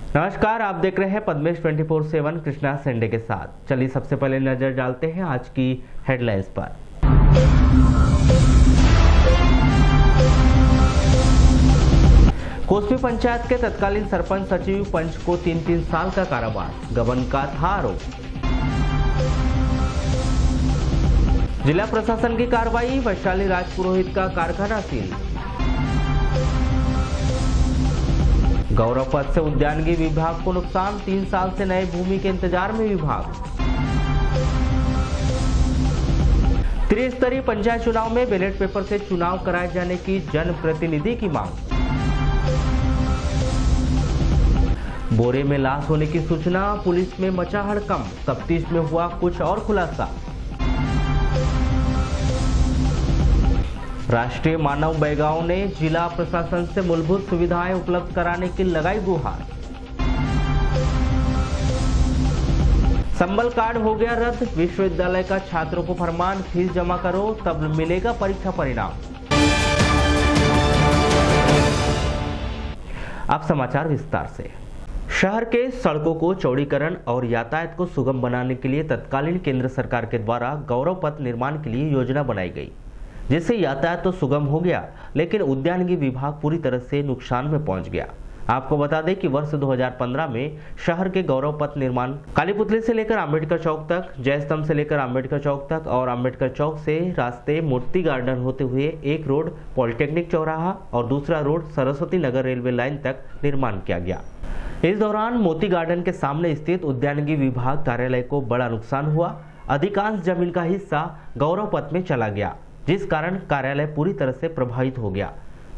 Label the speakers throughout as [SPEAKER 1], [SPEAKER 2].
[SPEAKER 1] नमस्कार, आप देख रहे हैं पद्मेश 24/7 कृष्णा संडे के साथ। चलिए सबसे पहले नजर डालते हैं आज की हेडलाइंस पर। कोसमी पंचायत के तत्कालीन सरपंच सचिव पंच को 3 साल का कारावास, गबन का था आरोप। जिला प्रशासन की कार्रवाई, वैशाली राजपुरोहित का कारखाना सील। गौरव पथ से उद्यानिकी विभाग को नुकसान, 3 साल से नए भूमि के इंतजार में विभाग। त्रिस्तरीय पंचायत चुनाव में बैलेट पेपर से चुनाव कराए जाने की जनप्रतिनिधि की मांग। बोरे में लाश होने की सूचना, पुलिस में मचा हड़कंप, तफ्तीश में हुआ कुछ और खुलासा। राष्ट्रीय मानव बैगाओं ने जिला प्रशासन से मूलभूत सुविधाएं उपलब्ध कराने की लगाई गुहार। संबल कार्ड हो गया रद्द, विश्वविद्यालय का छात्रों को फरमान, फीस जमा करो तब मिलेगा परीक्षा परिणाम। अब समाचार विस्तार से। शहर के सड़कों को चौड़ीकरण और यातायात को सुगम बनाने के लिए तत्कालीन केंद्र सरकार के द्वारा गौरव पथ निर्माण के लिए योजना बनाई गई, जिससे यातायात तो सुगम हो गया, लेकिन उद्यानिकी विभाग पूरी तरह से नुकसान में पहुंच गया। आपको बता दें कि वर्ष 2015 में शहर के गौरव पथ निर्माण कालीपुतली से लेकर अंबेडकर चौक तक, जय स्तंभ से लेकर अंबेडकर चौक तक और अंबेडकर चौक से रास्ते मूर्ति गार्डन होते हुए एक रोड पॉलिटेक्निक चौराहा और दूसरा road Saraswati Nagar railway line तक निर्माण किया गया। इस दौरान मोती गार्डन के सामने स्थित उद्यानिकी विभाग कार्यालय को बड़ा नुकसान हुआ। अधिकांश जमीन का हिस्सा गौरव पथ में चला गया, जिस कारण कार्यालय पूरी तरह से प्रभावित हो गया।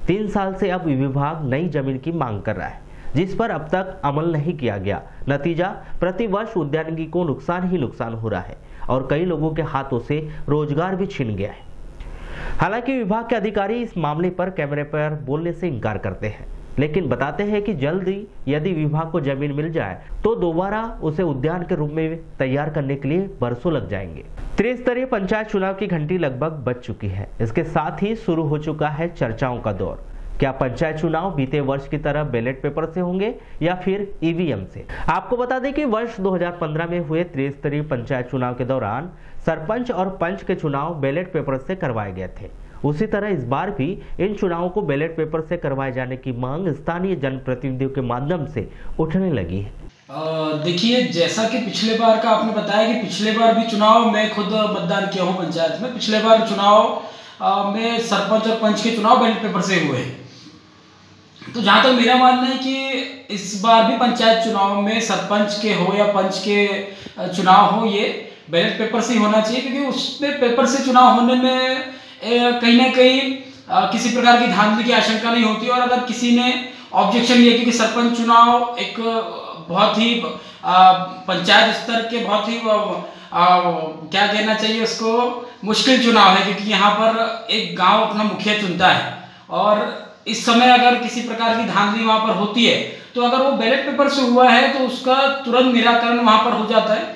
[SPEAKER 1] 3 साल से अब विभाग नई जमीन की मांग कर रहा है, जिस पर अब तक अमल नहीं किया गया। नतीजा, प्रति वर्ष उद्यानिकी को नुकसान ही नुकसान हो रहा है और कई लोगों के हाथों से रोजगार भी छिन गया है। हालांकि विभाग के अधिकारी इस मामले पर कैमरे पर बोलने से इनकार करते हैं, लेकिन बताते हैं कि जल्दी यदि विभाग को जमीन मिल जाए तो दोबारा उसे उद्यान के रूप में तैयार करने के लिए बरसों लग जाएंगे। त्रिस्तरीय पंचायत चुनाव की घंटी लगभग बज चुकी है। इसके साथ ही शुरू हो चुका है चर्चाओं का दौर। क्या पंचायत चुनाव बीते वर्ष की तरह बैलेट पेपर से होंगे या फिर ईवीएम से? आपको बता दें कि वर्ष 2015 में हुए त्रिस्तरीय पंचायत चुनाव के दौरान सरपंच और पंच के चुनाव बैलेट पेपर से करवाए गए थे। उसी तरह इस बार भी इन चुनावों को बैलेट पेपर से करवाए जाने की मांग स्थानीय जनप्रतिनिधियों के माध्यम से उठने लगी है।
[SPEAKER 2] देखिए, जैसा कि पिछले बार का आपने बताया कि पिछले बार भी चुनाव मैं खुद मतदान किया हूँ पंचायत में। पिछले बार चुनाव में सरपंच और पंच के चुनाव बैलेट पेपर से हुए। तो जहाँ तक मेरा मानना है कि इस बार भी पंचायत चुनाव में सरपंच के हो या पंच के चुनाव हो, ये बैलेट पेपर से ही होना चाहिए, क्योंकि उसमें पेपर से चुनाव होने में कहीं ना कहीं किसी प्रकार की धांधली की आशंका नहीं होती। और अगर किसी ने ऑब्जेक्शन लिया, क्योंकि सरपंच चुनाव एक बहुत ही पंचायत स्तर के बहुत ही क्या कहना चाहिए उसको, मुश्किल चुनाव है, क्योंकि यहाँ पर एक गांव अपना मुखिया चुनता है और इस समय अगर किसी प्रकार की धांधली वहाँ पर होती है तो अगर वो बैलेट पेपर से हुआ है तो उसका तुरंत निराकरण वहाँ पर हो जाता है,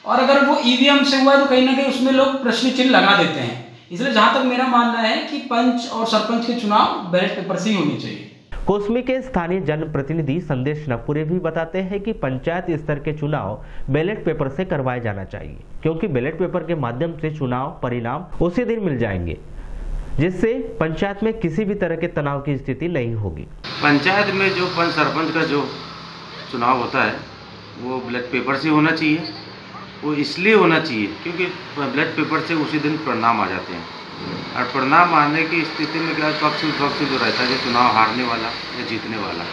[SPEAKER 2] और अगर वो ईवीएम से हुआ है तो कहीं ना कहीं उसमें लोग प्रश्न चिन्ह लगा देते हैं। इसलिए जहाँ तक मेरा मानना है कि पंच और सरपंच के चुनाव बैलेट पेपर से ही होने चाहिए।
[SPEAKER 1] कोसमी के स्थानीय जनप्रतिनिधि संदेश नपुरे भी बताते हैं कि पंचायत स्तर के चुनाव बैलेट पेपर से करवाए जाना चाहिए, क्योंकि बैलेट पेपर के माध्यम से चुनाव परिणाम उसी दिन मिल जाएंगे, जिससे पंचायत में किसी भी तरह के तनाव की स्थिति नहीं होगी।
[SPEAKER 3] पंचायत में जो पंच सरपंच का जो चुनाव होता है वो बैलेट पेपर से होना चाहिए। वो इसलिए होना चाहिए क्योंकि बैलेट पेपर से उसी दिन परिणाम आ जाते हैं, और परिणाम आने की स्थिति में क्या पक्ष विपक्ष जो रहता है, जो चुनाव हारने वाला या जीतने वाला,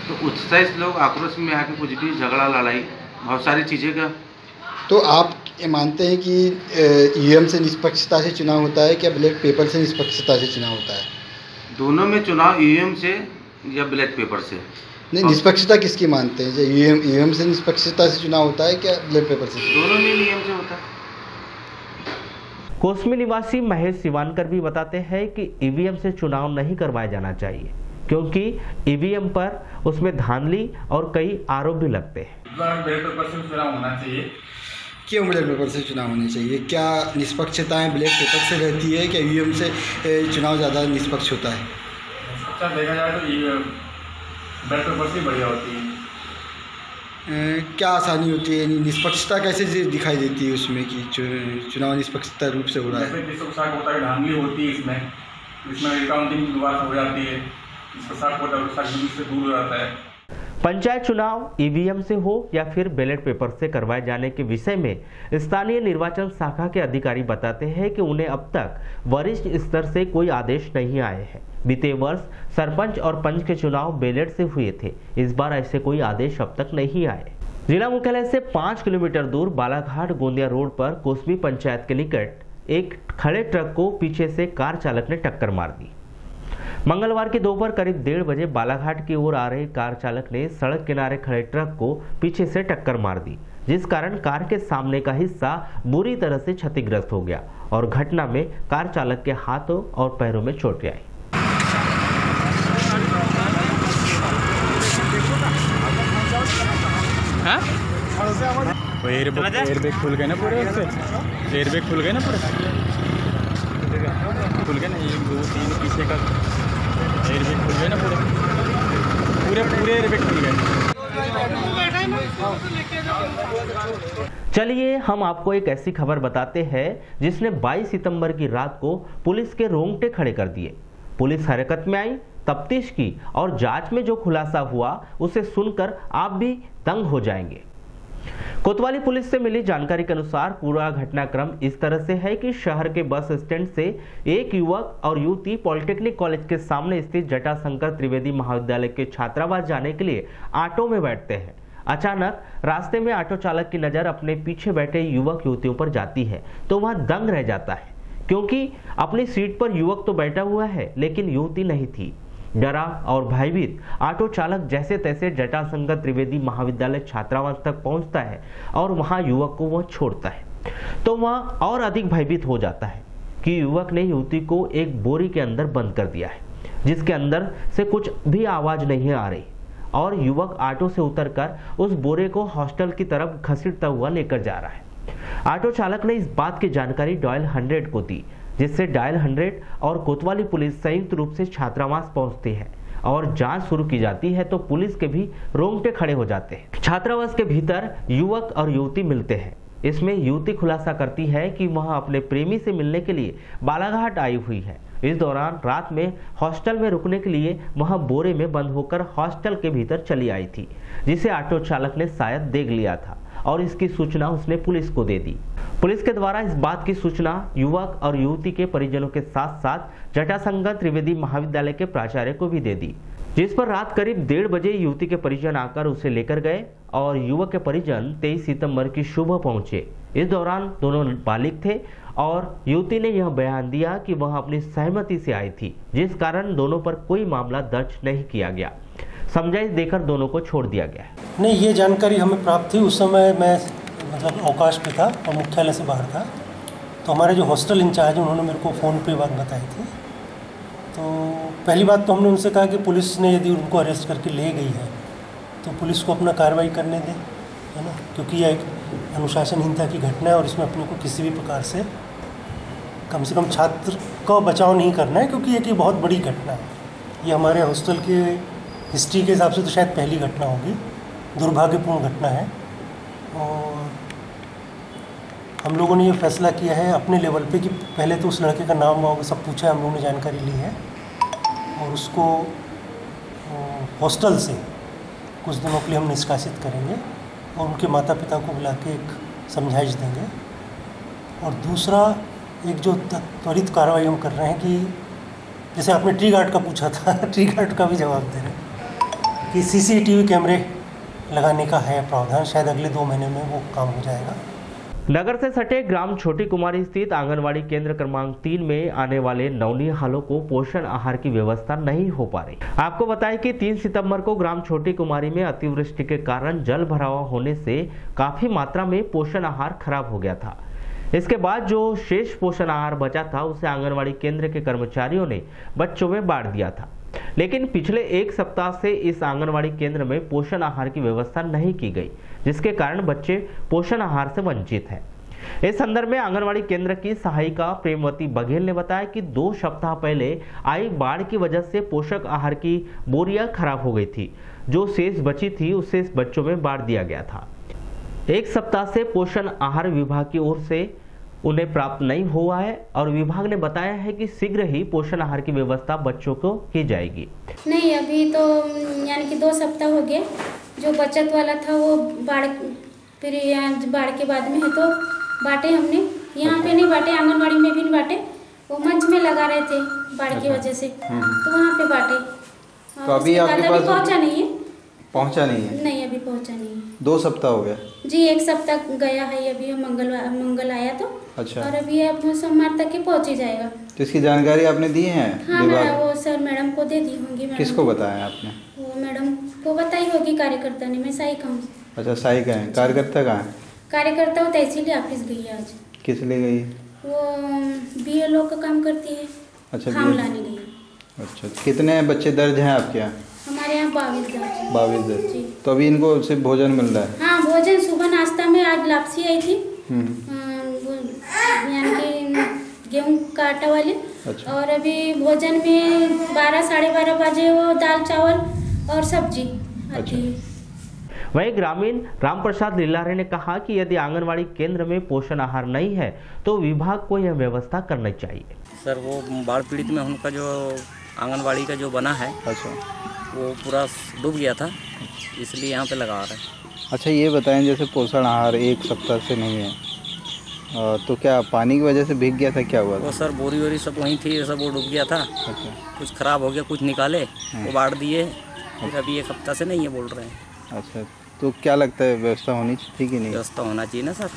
[SPEAKER 3] तो उत्साहित लोग आक्रोश में आके कुछ भी झगड़ा लड़ाई बहुत सारी चीज़ें का।
[SPEAKER 4] तो आप ये मानते हैं कि ईवीएम से निष्पक्षता से चुनाव होता है, क्या बैलेट पेपर से निष्पक्षता से चुनाव होता है?
[SPEAKER 3] दोनों में चुनाव ईवीएम से या बैलेट पेपर से।
[SPEAKER 4] नहीं, निष्पक्षता किसकी मानते हैं? ईवीएम से निष्पक्षता से चुनाव होता है क्या बैलेट पेपर से?
[SPEAKER 3] दोनों में नियम से होता है।
[SPEAKER 1] कोसमी निवासी महेश सिवानकर भी बताते हैं कि ईवीएम से चुनाव नहीं करवाया जाना चाहिए, क्योंकि ईवीएम पर उसमें धांधली और कई आरोप भी लगते हैं।
[SPEAKER 5] बैलेट पेपर से चुनाव होना चाहिए।
[SPEAKER 4] क्यों बैलेट पेपर से चुनाव होने चाहिए? क्या निष्पक्षताएं बैलेट पेपर से रहती है, क्या ईवीएम से चुनाव ज़्यादा निष्पक्ष होता है?
[SPEAKER 5] अच्छा देखा जाए तो बैलेट पेपर से बढ़िया होती है।
[SPEAKER 4] क्या आसानी होती है, यानी निष्पक्षता कैसे दिखाई देती है उसमें कि चुनाव निष्पक्षता रूप से हो रहा है?
[SPEAKER 5] जैसे 360 होता है, धांधली होती है इसमें अकाउंटिंग विवाद हो जाती है, 360 होता है, से दूर हो जाता है।
[SPEAKER 1] पंचायत चुनाव ईवीएम से हो या फिर बैलेट पेपर से करवाए जाने के विषय में स्थानीय निर्वाचन शाखा के अधिकारी बताते हैं कि उन्हें अब तक वरिष्ठ स्तर से कोई आदेश नहीं आए हैं। बीते वर्ष सरपंच और पंच के चुनाव बैलेट से हुए थे, इस बार ऐसे कोई आदेश अब तक नहीं आए। जिला मुख्यालय से 5 किलोमीटर दूर बालाघाट गोंदिया रोड पर कोसमी पंचायत के निकट एक खड़े ट्रक को पीछे से कार चालक ने टक्कर मार दी। मंगलवार की दोपहर करीब 1:30 बजे बालाघाट की ओर आ रहे कार चालक ने सड़क किनारे खड़े ट्रक को पीछे से टक्कर मार दी, जिस कारण कार के सामने का हिस्सा बुरी तरह से क्षतिग्रस्त हो गया और घटना में कार चालक के हाथों और पैरों में चोटें आई।
[SPEAKER 5] एयरबैग खुल गए ना पूरे, एयरबैग खुल गए ना पूरे, खुल गए ना, 1 2 3 पीछे का एयरबैग खुल गए ना पूरे एयरबैग खुल गए।
[SPEAKER 1] चलिए हम आपको एक ऐसी खबर बताते हैं जिसने 22 सितंबर की रात को पुलिस के रोंगटे खड़े कर दिए। पुलिस हरकत में आई, तफ्तीश की और जांच में जो खुलासा हुआ उसे सुनकर आप भी दंग हो जाएंगे। कोतवाली पुलिस से मिली जानकारी के अनुसार पूरा घटनाक्रम इस तरह से है कि शहर के बस स्टैंड से एक युवक और युवती पॉलिटेक्निक कॉलेज के सामने स्थित जटाशंकर त्रिवेदी महाविद्यालय के छात्रावास जाने के लिए ऑटो में बैठते हैं। अचानक रास्ते में ऑटो चालक की नजर अपने पीछे बैठे युवक युवतियों पर जाती है तो वह दंग रह जाता है, क्योंकि अपनी सीट पर युवक तो बैठा हुआ है लेकिन युवती नहीं थी। डरा और भयभीत ऑटो चालक जैसे तैसे जटाशंकर त्रिवेदी महाविद्यालय छात्रावास तक पहुंचता है और वहां युवक को वह छोड़ता है, तो वह और अधिक भयभीत हो जाता है कि युवक ने युवती को एक बोरी के अंदर बंद कर दिया है, जिसके अंदर से कुछ भी आवाज नहीं आ रही, और युवक ऑटो से उतरकर उस बोरे को हॉस्टल की तरफ घसीटता हुआ लेकर जा रहा है। ऑटो चालक ने इस बात की जानकारी डायल 100 को दी, जिससे डायल 100 और कोतवाली पुलिस संयुक्त रूप से छात्रावास पहुंचती है और जांच शुरू की जाती है तो पुलिस के भी रोंगटे खड़े हो जाते हैं। छात्रावास के भीतर युवक और युवती मिलते हैं। इसमें युवती खुलासा करती है कि वह अपने प्रेमी से मिलने के लिए बालाघाट आई हुई है। इस दौरान रात में हॉस्टल में रुकने के लिए वह बोरे में बंद होकर हॉस्टल के भीतर चली आई थी, जिसे ऑटो चालक ने शायद देख लिया था और इसकी सूचना उसने पुलिस को दे दी। पुलिस के द्वारा इस बात की सूचना युवक और युवती के परिजनों के साथ साथ जटाशंकर त्रिवेदी महाविद्यालय के प्राचार्य को भी दे दी, जिस पर रात करीब 1:30 बजे युवती के परिजन आकर उसे लेकर गए और युवक के परिजन 23 सितंबर की सुबह पहुंचे। इस दौरान दोनों बालिग थे और युवती ने यह बयान दिया कि वह अपनी सहमति से आई थी, जिस कारण दोनों पर कोई मामला दर्ज नहीं किया गया। समझाइश देकर दोनों को छोड़ दिया गया।
[SPEAKER 6] नहीं, ये जानकारी हमें प्राप्त थी। उस समय मैं मतलब अवकाश पे था और मुख्यालय से बाहर था, तो हमारे जो हॉस्टल इंचार्ज उन्होंने मेरे को फ़ोन पे बात बताई थी। तो पहली बात तो हमने उनसे कहा कि पुलिस ने यदि उनको अरेस्ट करके ले गई है तो पुलिस को अपना कार्रवाई करने दें, है ना, क्योंकि यह एक अनुशासनहीनता की घटना है और इसमें अपने को किसी भी प्रकार से कम छात्र का बचाव नहीं करना है, क्योंकि ये बहुत बड़ी घटना है। ये हमारे हॉस्टल के हिस्ट्री के हिसाब से तो शायद पहली घटना होगी, दुर्भाग्यपूर्ण घटना है। और हम लोगों ने ये फैसला किया है अपने लेवल पे कि पहले तो उस लड़के का नाम वाम सब पूछा, हम लोगों ने जानकारी ली है और उसको हॉस्टल से कुछ दिनों के लिए हम निष्कासित करेंगे और उनके माता पिता को बुला के एक समझाइश देंगे। और दूसरा, एक जो त्वरित कार्रवाई हम कर रहे हैं कि जैसे आपने ट्री गार्ड का पूछा था, ट्री गार्ड का भी जवाब दे रहे हैं कि CCTV कैमरे लगाने का है प्रावधान, शायद अगले 2 महीने में वो काम हो जाएगा।
[SPEAKER 1] नगर से सटे ग्राम छोटी कुमारी स्थित आंगनवाड़ी केंद्र क्रमांक 3 में आने वाले नवनिहालों को पोषण आहार की व्यवस्था नहीं हो पा रही। आपको बताएं कि 3 सितंबर को ग्राम छोटी कुमारी में अतिवृष्टि के कारण जल भराव होने से काफी मात्रा में पोषण आहार खराब हो गया था। इसके बाद जो शेष पोषण आहार बचा था उसे आंगनवाड़ी केंद्र के कर्मचारियों ने बच्चों में बांट दिया था, लेकिन पिछले 1 सप्ताह से इस आंगनवाड़ी केंद्र में पोषण आहार की व्यवस्था नहीं की गई, जिसके कारण बच्चे पोषण आहार से वंचित हैं। इस संदर्भ में आंगनवाड़ी केंद्र की सहायिका प्रेमवती बघेल ने बताया कि 2 सप्ताह पहले आई बाढ़ की वजह से पोषक आहार की बोरियां खराब हो गई थी। जो शेष बची थी उसे बच्चों में बांट दिया गया था। 1 सप्ताह से पोषण आहार विभाग की ओर से उन्हें प्राप्त नहीं हुआ है और विभाग ने बताया है कि शीघ्र ही पोषण आहार की व्यवस्था बच्चों को की जाएगी।
[SPEAKER 7] नहीं, अभी तो यानी कि 2 सप्ताह हो गए। जो बचत वाला था वो बाढ़ के बाद में है तो बांटे हमने। यहाँ पे नहीं बांटे, आंगनबाड़ी में भी नहीं बांटे, वो मंच में लगा रहे थे बाढ़ की वजह से, तो वहाँ पे बांटे।
[SPEAKER 8] तो अभी आपके पास
[SPEAKER 7] पहुँचा नहीं है?
[SPEAKER 8] पहुँचा नहीं है?
[SPEAKER 7] नहीं, अभी पहुँचा नहीं है।
[SPEAKER 8] 2 सप्ताह हो गया
[SPEAKER 7] जी, 1 सप्ताह गया है अभी। मंगल आया तो।
[SPEAKER 8] अच्छा।
[SPEAKER 7] और अभी अब सोमवार तक ही पहुँच ही जाएगा।
[SPEAKER 8] तो इसकी जानकारी आपने दी है?
[SPEAKER 7] हाँ, मैं वो सर मैडम को दे दी होंगी।
[SPEAKER 8] किसको बताया आपने?
[SPEAKER 7] वो मैडम को बताई होगी, कार्यकर्ता ने। मैं सहायिका हूँ।
[SPEAKER 8] अच्छा, सहायिका है। कार्यकर्ता कहाँ है?
[SPEAKER 7] कार्यकर्ता वो तहसील ऑफिस गई है आज।
[SPEAKER 8] किस लिए गई?
[SPEAKER 7] वो BLO का काम करती है।
[SPEAKER 8] अच्छा,
[SPEAKER 7] फार्म लाने गई।
[SPEAKER 8] अच्छा, कितने बच्चे दर्ज हैं आपके यहाँ?
[SPEAKER 7] हमारे यहाँ 22 दर्ज।
[SPEAKER 8] 22 दर्ज। तो अभी इनको सिर्फ भोजन मिल रहा है?
[SPEAKER 7] हाँ, भोजन सुबह नाश्ता में आज लापसी आई थी, यानी कि गेहूँ का आटा वाली।
[SPEAKER 8] अच्छा।
[SPEAKER 7] और अभी भोजन में 12 साढ़े 12 बजे वो दाल चावल और सब्जी आती है।
[SPEAKER 1] वहीं ग्रामीण रामप्रसाद लीलारे ने कहा कि यदि आंगनवाड़ी केंद्र में पोषण आहार नहीं है तो विभाग को यह व्यवस्था करनी चाहिए।
[SPEAKER 9] सर, वो बाढ़ पीड़ित में उनका जो आंगनवाड़ी का जो बना है,
[SPEAKER 8] अच्छा,
[SPEAKER 9] वो पूरा डूब गया था, इसलिए यहाँ पे लगा रहे हैं।
[SPEAKER 8] अच्छा, ये बताएं, जैसे पोषण आहार 1 सप्ताह से नहीं है, तो क्या पानी की वजह से भीग गया था? क्या हुआ था?
[SPEAKER 9] वो सर बोरी वोरी सब वहीं थी, सब वो डूब गया था।
[SPEAKER 8] अच्छा।
[SPEAKER 9] कुछ खराब हो गया, कुछ निकाले, वो बांट दिए। फिर अभी 1 हफ्ता से नहीं है बोल रहे हैं।
[SPEAKER 8] अच्छा, तो क्या लगता है व्यवस्था होनी चाहिए कि नहीं?
[SPEAKER 9] व्यवस्था होना चाहिए ना सर।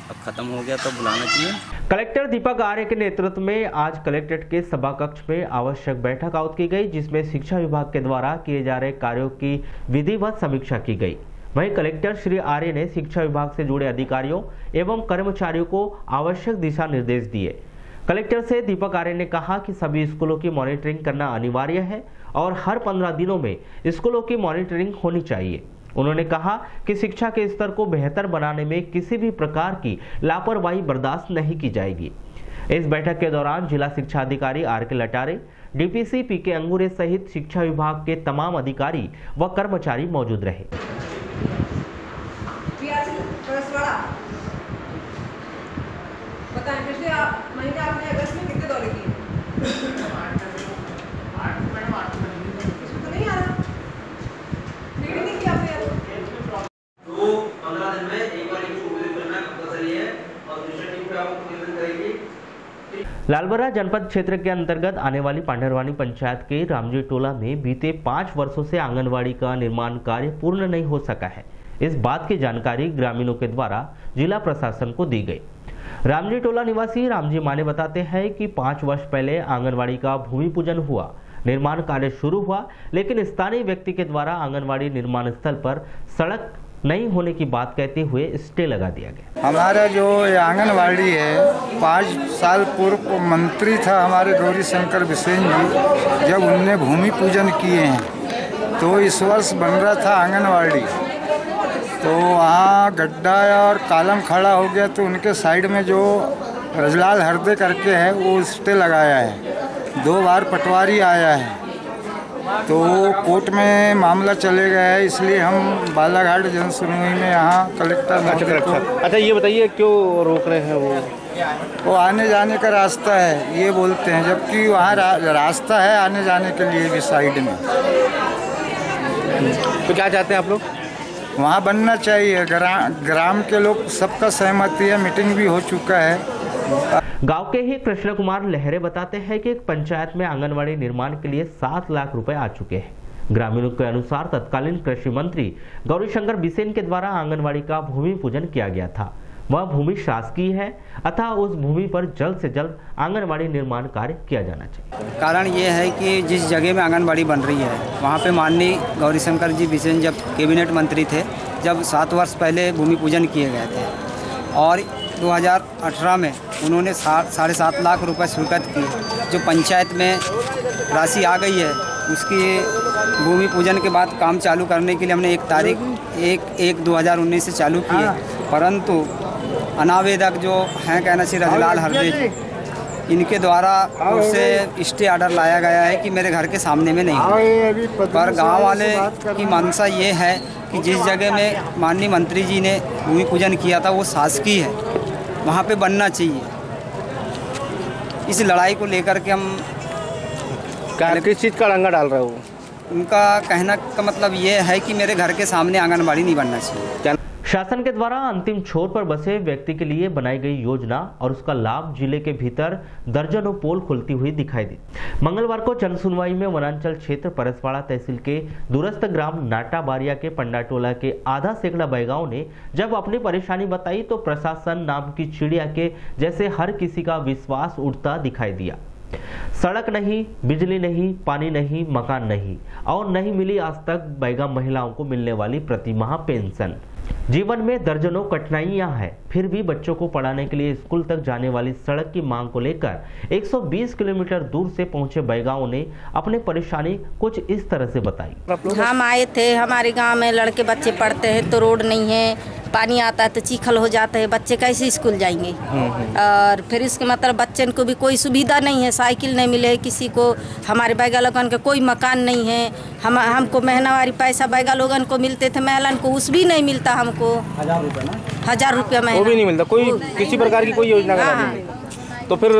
[SPEAKER 9] अब खत्म हो गया तो बुलाना चाहिए।
[SPEAKER 1] कलेक्टर दीपक आर्य के नेतृत्व में आज कलेक्ट्रेट के सभा कक्ष में आवश्यक बैठक आयोजित की गई, जिसमें शिक्षा विभाग के द्वारा किए जा रहे कार्यों की विधिवत समीक्षा की गई। वहीं कलेक्टर श्री आर्य ने शिक्षा विभाग से जुड़े अधिकारियों एवं कर्मचारियों को आवश्यक दिशा निर्देश दिए। कलेक्टर से दीपक आर्य ने कहा कि सभी स्कूलों की मॉनिटरिंग करना अनिवार्य है और हर 15 दिनों में स्कूलों की मॉनिटरिंग होनी चाहिए। उन्होंने कहा कि शिक्षा के स्तर को बेहतर बनाने में किसी भी प्रकार की लापरवाही बर्दाश्त नहीं की जाएगी। इस बैठक के दौरान जिला शिक्षा अधिकारी RK लटारे, DPC PK अंगूरे सहित शिक्षा विभाग के तमाम अधिकारी व कर्मचारी मौजूद रहे।
[SPEAKER 10] पिछले महीने आपने अगस्त में कितने दौरे किए? इसमें तो नहीं आ रहा। रीडिंग नहीं किया आपने?
[SPEAKER 11] 15 दिन में एक बार करना कंपल्सरी है और दूसरी टीम पे आपको निवेदन करेगी।
[SPEAKER 1] लालबरा जनपद क्षेत्र के अंतर्गत आने वाली पांडरवानी पंचायत के रामजी टोला में बीते 5 वर्षों से आंगनवाड़ी का निर्माण कार्य पूर्ण नहीं हो सका है। इस बात की जानकारी ग्रामीणों के द्वारा जिला प्रशासन को दी गई। रामजी टोला निवासी रामजी माने बताते हैं कि 5 वर्ष पहले आंगनवाड़ी का भूमि पूजन हुआ, निर्माण कार्य शुरू हुआ, लेकिन स्थानीय व्यक्ति के द्वारा आंगनवाड़ी निर्माण स्थल पर सड़क नहीं होने की बात कहते हुए स्टे लगा दिया गया।
[SPEAKER 12] हमारा जो आंगनवाड़ी है 5 साल पूर्व मंत्री था हमारे गौरी शंकर बिसेन जी, जब उनने भूमि पूजन किए हैं तो इस वर्ष बन रहा था आंगनवाड़ी, तो वहाँ गड्ढा और कालम खड़ा हो गया, तो उनके साइड में जो रजलाल हरदे करके है वो स्टे लगाया है। 2 बार पटवारी आया है तो कोर्ट में मामला चले गया है, इसलिए हम बालाघाट जन सुनवाई में यहाँ कलेक्टर।
[SPEAKER 8] अच्छा, ये बताइए क्यों रोक रहे हैं?
[SPEAKER 12] वो आने जाने का रास्ता है ये बोलते हैं, जबकि वहाँ रास्ता है आने जाने के लिए भी साइड में।
[SPEAKER 8] तो क्या चाहते हैं आप लोग?
[SPEAKER 12] वहाँ बनना चाहिए। ग्राम के लोग सबका सहमति है, मीटिंग भी हो चुका है।
[SPEAKER 1] गांव के ही कृष्ण कुमार लहरे बताते हैं कि एक पंचायत में आंगनवाड़ी निर्माण के लिए 7 लाख रुपए आ चुके हैं। ग्रामीणों के अनुसार तत्कालीन कृषि मंत्री गौरीशंकर बिसेन के द्वारा आंगनवाड़ी का भूमि पूजन किया गया था। वह भूमि शासकीय है, अतः उस भूमि पर जल्द से जल्द आंगनवाड़ी निर्माण कार्य किया जाना चाहिए।
[SPEAKER 13] कारण ये है कि जिस जगह में आंगनवाड़ी बन रही है वहाँ पे माननीय गौरीशंकर जी बिसेन जब कैबिनेट मंत्री थे, जब 7 वर्ष पहले भूमि पूजन किए गए थे और 2018 में उन्होंने 7.5 लाख रुपए स्वीकृत किए। जो पंचायत में राशि आ गई है उसकी भूमि पूजन के बाद काम चालू करने के लिए हमने 1 तारीख 1/1/2019 से चालू की है, परंतु अनावेदक जो हैं कहना श्री रजलाल हरदे, इनके द्वारा उससे स्टे ऑर्डर लाया गया है कि मेरे घर के सामने में नहीं हो। पर गांव वाले की मंशा ये है कि जिस जगह में माननीय मंत्री जी ने भूमि पूजन किया था वो शासकीय है, वहाँ पे बनना चाहिए। इस लड़ाई को लेकर के हम
[SPEAKER 14] किस चीज़ का रंगा डाल रहे हो?
[SPEAKER 13] उनका कहना का मतलब ये है कि मेरे घर के सामने आंगनबाड़ी नहीं बनना चाहिए।
[SPEAKER 1] शासन के द्वारा अंतिम छोर पर बसे व्यक्ति के लिए बनाई गई योजना और उसका लाभ जिले के भीतर दर्जनों पोल खुलती हुई दिखाई दी। मंगलवार को जनसुनवाई में वनांचल क्षेत्र परसवाड़ा तहसील के दूरस्थ ग्राम नाटा बारिया के पंडाटोला के आधा सैकड़ा बैगाओं ने जब अपनी परेशानी बताई तो प्रशासन नाम की चिड़िया के जैसे हर किसी का विश्वास उठता दिखाई दिया। सड़क नहीं, बिजली नहीं, पानी नहीं, मकान नहीं और नहीं मिली आज तक बैगा महिलाओं को मिलने वाली प्रतिमाह पेंशन। जीवन में दर्जनों कठिनाइयां हैं, फिर भी बच्चों को पढ़ाने के लिए स्कूल तक जाने वाली सड़क की मांग को लेकर 120 किलोमीटर दूर से पहुंचे बैगाओं ने अपनी परेशानी कुछ इस तरह से बताई।
[SPEAKER 15] हम आए थे, हमारे गांव में लड़के बच्चे पढ़ते हैं तो रोड नहीं है, पानी आता है तो चीखल हो जाता है, बच्चे कैसे स्कूल जाएंगे। और फिर इसके मतलब बच्चन को भी कोई सुविधा नहीं है, साइकिल नहीं मिले किसी को, हमारे बैगा लोगन का कोई मकान नहीं है। हमको महीनावारी पैसा बैगा लोगन को मिलते थे, महिलाओं को उस भी नहीं मिलता हमको। 1000 रुपया महीना
[SPEAKER 14] वो भी नहीं मिलता, कोई किसी प्रकार की कोई योजना का नहीं। तो फिर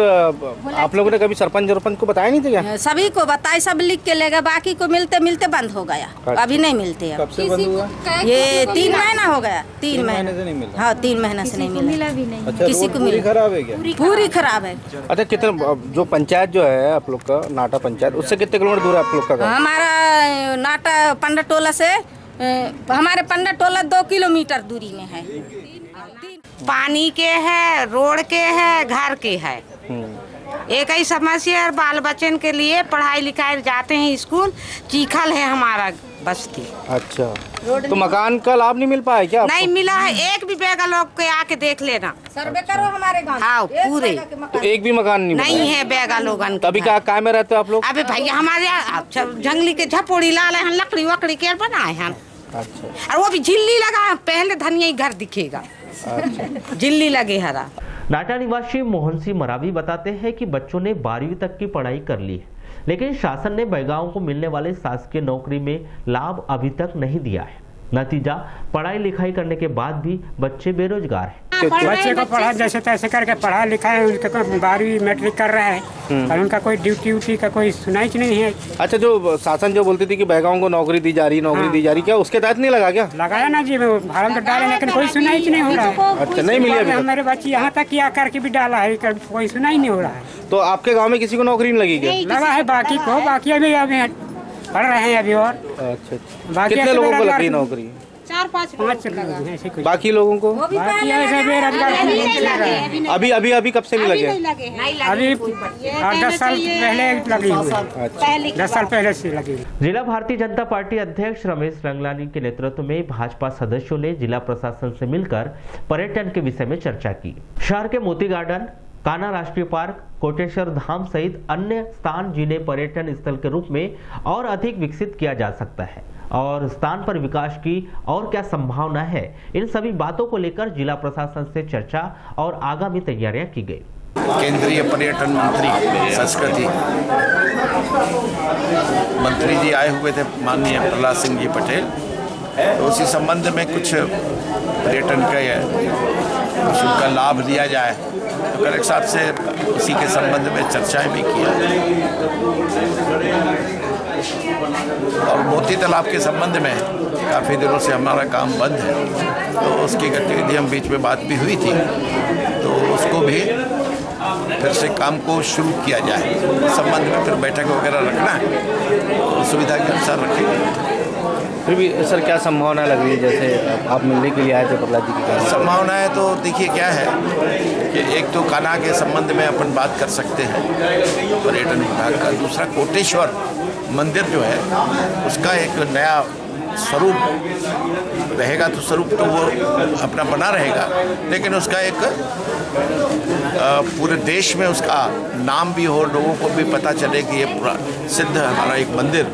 [SPEAKER 14] आप लोगों ने कभी सरपंच को बताया नहीं था क्या?
[SPEAKER 15] सभी को बताए, सब लिख के लेगा, बाकी को मिलते मिलते बंद हो गया। अभी नहीं मिलते।
[SPEAKER 14] कब से बंद हुआ?
[SPEAKER 15] ये 3 महीना हो गया। 3 महीने
[SPEAKER 14] से नहीं मिला।
[SPEAKER 15] हाँ, 3 महीना से नहीं मिला भी नहीं।
[SPEAKER 14] अच्छा,
[SPEAKER 15] किसी को
[SPEAKER 14] पूरी खराब है क्या?
[SPEAKER 15] पूरी खराब है।
[SPEAKER 14] अच्छा, कितना जो पंचायत जो है आप लोग का नाटा पंचायत, उससे कितने किलोमीटर दूर है आप लोग का गाँव?
[SPEAKER 15] हमारा नाटा पंडाटोला से हमारे पंडाटोला 2 किलोमीटर दूरी में है।
[SPEAKER 16] पानी के है, रोड के है, घर के है, एक ही समस्या है। बाल बच्चन के लिए पढ़ाई लिखाई जाते हैं स्कूल, चीखल है हमारा बस्ती।
[SPEAKER 14] अच्छा, तो मकान का लाभ नहीं मिल पाया क्या?
[SPEAKER 16] नहीं मिला है, एक भी बेगा लोग के आके देख लेना,
[SPEAKER 15] सर्वे करो हमारे गांव।
[SPEAKER 16] हाँ, पूरे
[SPEAKER 14] तो एक भी मकान नहीं
[SPEAKER 16] है बेगा लोगन।
[SPEAKER 14] अभी क्या में रहते हो आप लोग?
[SPEAKER 16] अबे भैया हमारे जंगली के झपोड़ी ला रहे हैं, लकड़ी वकड़ी के बनाए हैं।
[SPEAKER 14] अच्छा,
[SPEAKER 16] और वो भी झिल्ली लगा, पहले धनिया घर दिखेगा। अच्छा, झिल्ली लगे हरा।
[SPEAKER 1] नाटा निवासी मोहन सिंह मरावी बताते हैं कि बच्चों ने 12वीं तक की पढ़ाई कर ली है, लेकिन शासन ने बैगाओं को मिलने वाले शासकीय नौकरी में लाभ अभी तक नहीं दिया है। नतीजा, पढ़ाई लिखाई करने के बाद भी बच्चे बेरोजगार हैं।
[SPEAKER 17] बच्चे को पढ़ा जैसे तैसे करके पढ़ा लिखा है, उनका 12वीं मैट्रिक कर रहा है और उनका कोई ड्यूटी का कोई सुनाई नहीं है।
[SPEAKER 14] अच्छा, जो शासन जो बोलती थी कि बैगाओं को नौकरी दी जा रही, क्या उसके तहत नहीं लगा क्या?
[SPEAKER 17] लगाया ना जी, फार्म तो डाले लेकिन कोई सुनाई नहीं हो रहा है।
[SPEAKER 14] अच्छा, नहीं मिली अभी?
[SPEAKER 17] मेरे बच्चे यहाँ तक किया करके भी डाला है, कोई सुनाई नहीं हो रहा है।
[SPEAKER 14] तो आपके गाँव में किसी को नौकरी नहीं लगी क्या?
[SPEAKER 17] लगा है बाकी को, बाकी अभी पढ़ रहे हैं अभी। और
[SPEAKER 14] अच्छा, कितने लोगों को लगी नौकरी?
[SPEAKER 17] 4-5
[SPEAKER 14] बाकी लोगों को?
[SPEAKER 17] बाकी ऐसे बेरोजगार।
[SPEAKER 14] अभी कब से नहीं लगे?
[SPEAKER 17] अभी 10 साल पहले लगी हुई। 10 साल पहले से लगी।
[SPEAKER 1] जिला भारतीय जनता पार्टी अध्यक्ष रमेश रंगलानी के नेतृत्व में भाजपा सदस्यों ने जिला प्रशासन से मिलकर पर्यटन के विषय में चर्चा की। शहर के मोती गार्डन, कान्हा राष्ट्रीय पार्क, कोटेश्वर धाम सहित अन्य स्थान जिन्हें पर्यटन स्थल के रूप में और अधिक विकसित किया जा सकता है और स्थान पर विकास की और क्या संभावना है, इन सभी बातों को लेकर जिला प्रशासन से चर्चा और आगामी तैयारियां की गई।
[SPEAKER 18] केंद्रीय पर्यटन मंत्री संस्कृति मंत्री जी आए हुए थे, माननीय प्रहलाद सिंह जी पटेल, तो उसी संबंध में कुछ पर्यटन का उनका लाभ लिया जाए, तो कलेक्टर साहब से उसी के संबंध में चर्चाएं भी किया। और मोती तालाब के संबंध में काफ़ी दिनों से हमारा काम बंद है, तो उसकी गतिविधि हम बीच में बात भी हुई थी, तो उसको भी फिर से काम को शुरू किया जाए। उस संबंध में फिर बैठक वगैरह रखना है, तो सुविधा के अनुसार रखेंगे।
[SPEAKER 14] फिर भी सर क्या संभावना लग रही है, जैसे आप मिलने के लिए आए थे प्रहलाद जी की?
[SPEAKER 18] संभावनाएं तो देखिए क्या है कि एक तो कान्हा के संबंध में अपन बात कर सकते हैं पर्यटन विभाग का, दूसरा कोटेश्वर मंदिर जो है उसका एक नया स्वरूप रहेगा, तो स्वरूप तो वो अपना बना रहेगा, लेकिन उसका एक पूरे देश में उसका नाम भी हो, लोगों को भी पता चले कि ये पूरा सिद्ध हमारा एक मंदिर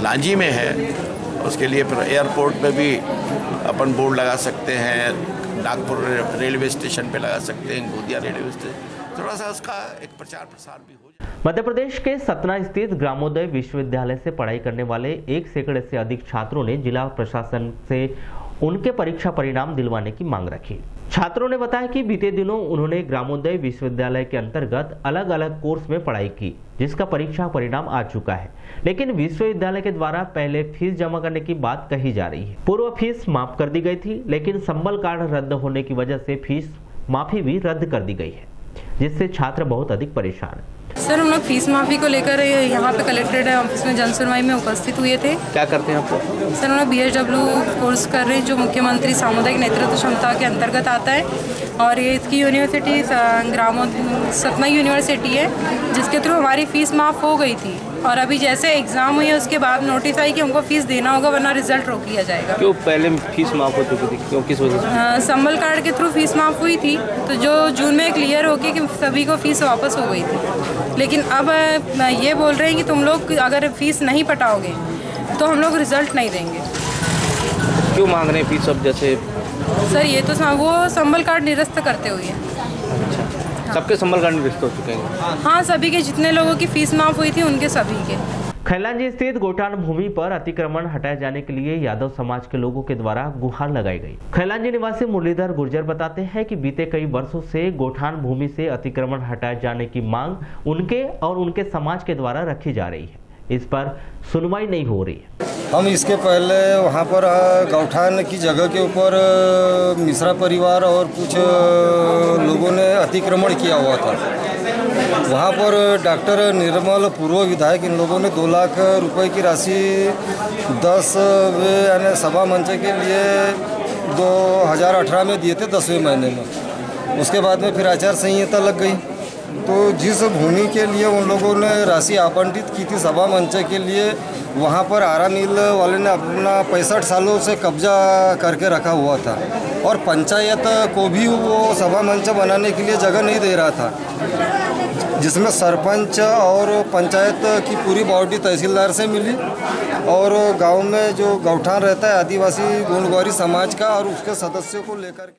[SPEAKER 18] लांजी में है। उसके लिए फिर एयरपोर्ट पे भी अपन बोर्ड लगा सकते हैं, नागपुर रेलवे स्टेशन पे लगा सकते हैं, गोंदिया रेलवे स्टेशन, थोड़ा सा उसका एक प्रचार प्रसार भी हो जाए।
[SPEAKER 1] मध्य प्रदेश के सतना स्थित ग्रामोदय विश्वविद्यालय से पढ़ाई करने वाले 1 सैकड़े से अधिक छात्रों ने जिला प्रशासन से उनके परीक्षा परिणाम दिलवाने की मांग रखी। छात्रों ने बताया कि बीते दिनों उन्होंने ग्रामोदय विश्वविद्यालय के अंतर्गत अलग अलग कोर्स में पढ़ाई की, जिसका परीक्षा परिणाम आ चुका है, लेकिन विश्वविद्यालय के द्वारा पहले फीस जमा करने की बात कही जा रही है। पूर्व फीस माफ कर दी गई थी, लेकिन संबल कार्ड रद्द होने की वजह से फीस माफी भी रद्द कर दी गई है, जिससे छात्र बहुत अधिक परेशान है।
[SPEAKER 19] सर, हम लोग फीस माफी को लेकर यहाँ पे कलेक्ट्रेट ऑफिस में जन सुनवाई में उपस्थित हुए थे।
[SPEAKER 14] क्या करते हैं आप लोग?
[SPEAKER 19] सर, हम लोग BHW कोर्स कर रहे हैं, जो मुख्यमंत्री सामुदायिक नेतृत्व क्षमता के अंतर्गत आता है, और ये इसकी यूनिवर्सिटी सतना यूनिवर्सिटी है, जिसके थ्रू हमारी फ़ीस माफ़ हो गई थी। और अभी जैसे एग्ज़ाम हुई है उसके बाद नोटिस आई कि हमको फ़ीस देना होगा, वरना रिजल्ट रोक लिया जाएगा।
[SPEAKER 14] क्यों पहले फीस माफ़ हो चुकी थी, क्यों, किस वजह से?
[SPEAKER 19] संबल कार्ड के थ्रू फीस माफ़ हुई थी, तो जो जून में क्लियर हो गया कि सभी को फ़ीस वापस हो गई थी। लेकिन अब ये बोल रहे हैं कि तुम लोग अगर फ़ीस नहीं पटाओगे तो हम लोग रिज़ल्ट नहीं देंगे।
[SPEAKER 14] क्यों मांग रहे हैं फीस अब? जैसे
[SPEAKER 19] सर, ये तो वो संबल कार्ड निरस्त करते हुए।
[SPEAKER 14] अच्छा, सबके संबल कार्ड निरस्त हो चुके हैं?
[SPEAKER 19] हाँ, सभी के, जितने लोगों की फीस माफ हुई थी उनके सभी के।
[SPEAKER 1] खैलांजी स्थित गोठान भूमि पर अतिक्रमण हटाए जाने के लिए यादव समाज के लोगों के द्वारा गुहार लगाई गई। खैलांजी निवासी मुरलीधर गुर्जर बताते हैं कि बीते कई वर्षों से गोठान भूमि से अतिक्रमण हटाए जाने की मांग उनके और उनके समाज के द्वारा रखी जा रही है। इस पर सुनवाई नहीं हो रही है।
[SPEAKER 20] हम इसके पहले वहाँ पर गौठान की जगह के ऊपर मिश्रा परिवार और कुछ लोगों ने अतिक्रमण किया हुआ था। वहाँ पर डॉक्टर निर्मल पूर्व विधायक इन लोगों ने 2 लाख रुपए की राशि 10वें सभा मंच के लिए 2018 में दिए थे, 10वें महीने में। उसके बाद में फिर आचार संहिता लग गई, तो जिस भूमि के लिए उन लोगों ने राशि आवंटित की थी सभा मंच के लिए, वहाँ पर आरा मिल वाले ने अपना 65 सालों से कब्जा करके रखा हुआ था, और पंचायत को भी वो सभा मंच बनाने के लिए जगह नहीं दे रहा था, जिसमें सरपंच और पंचायत की पूरी बॉडी तहसीलदार से मिली, और गांव में जो गौठान रहता है आदिवासी गोंडवारी समाज का, और उसके सदस्यों को लेकर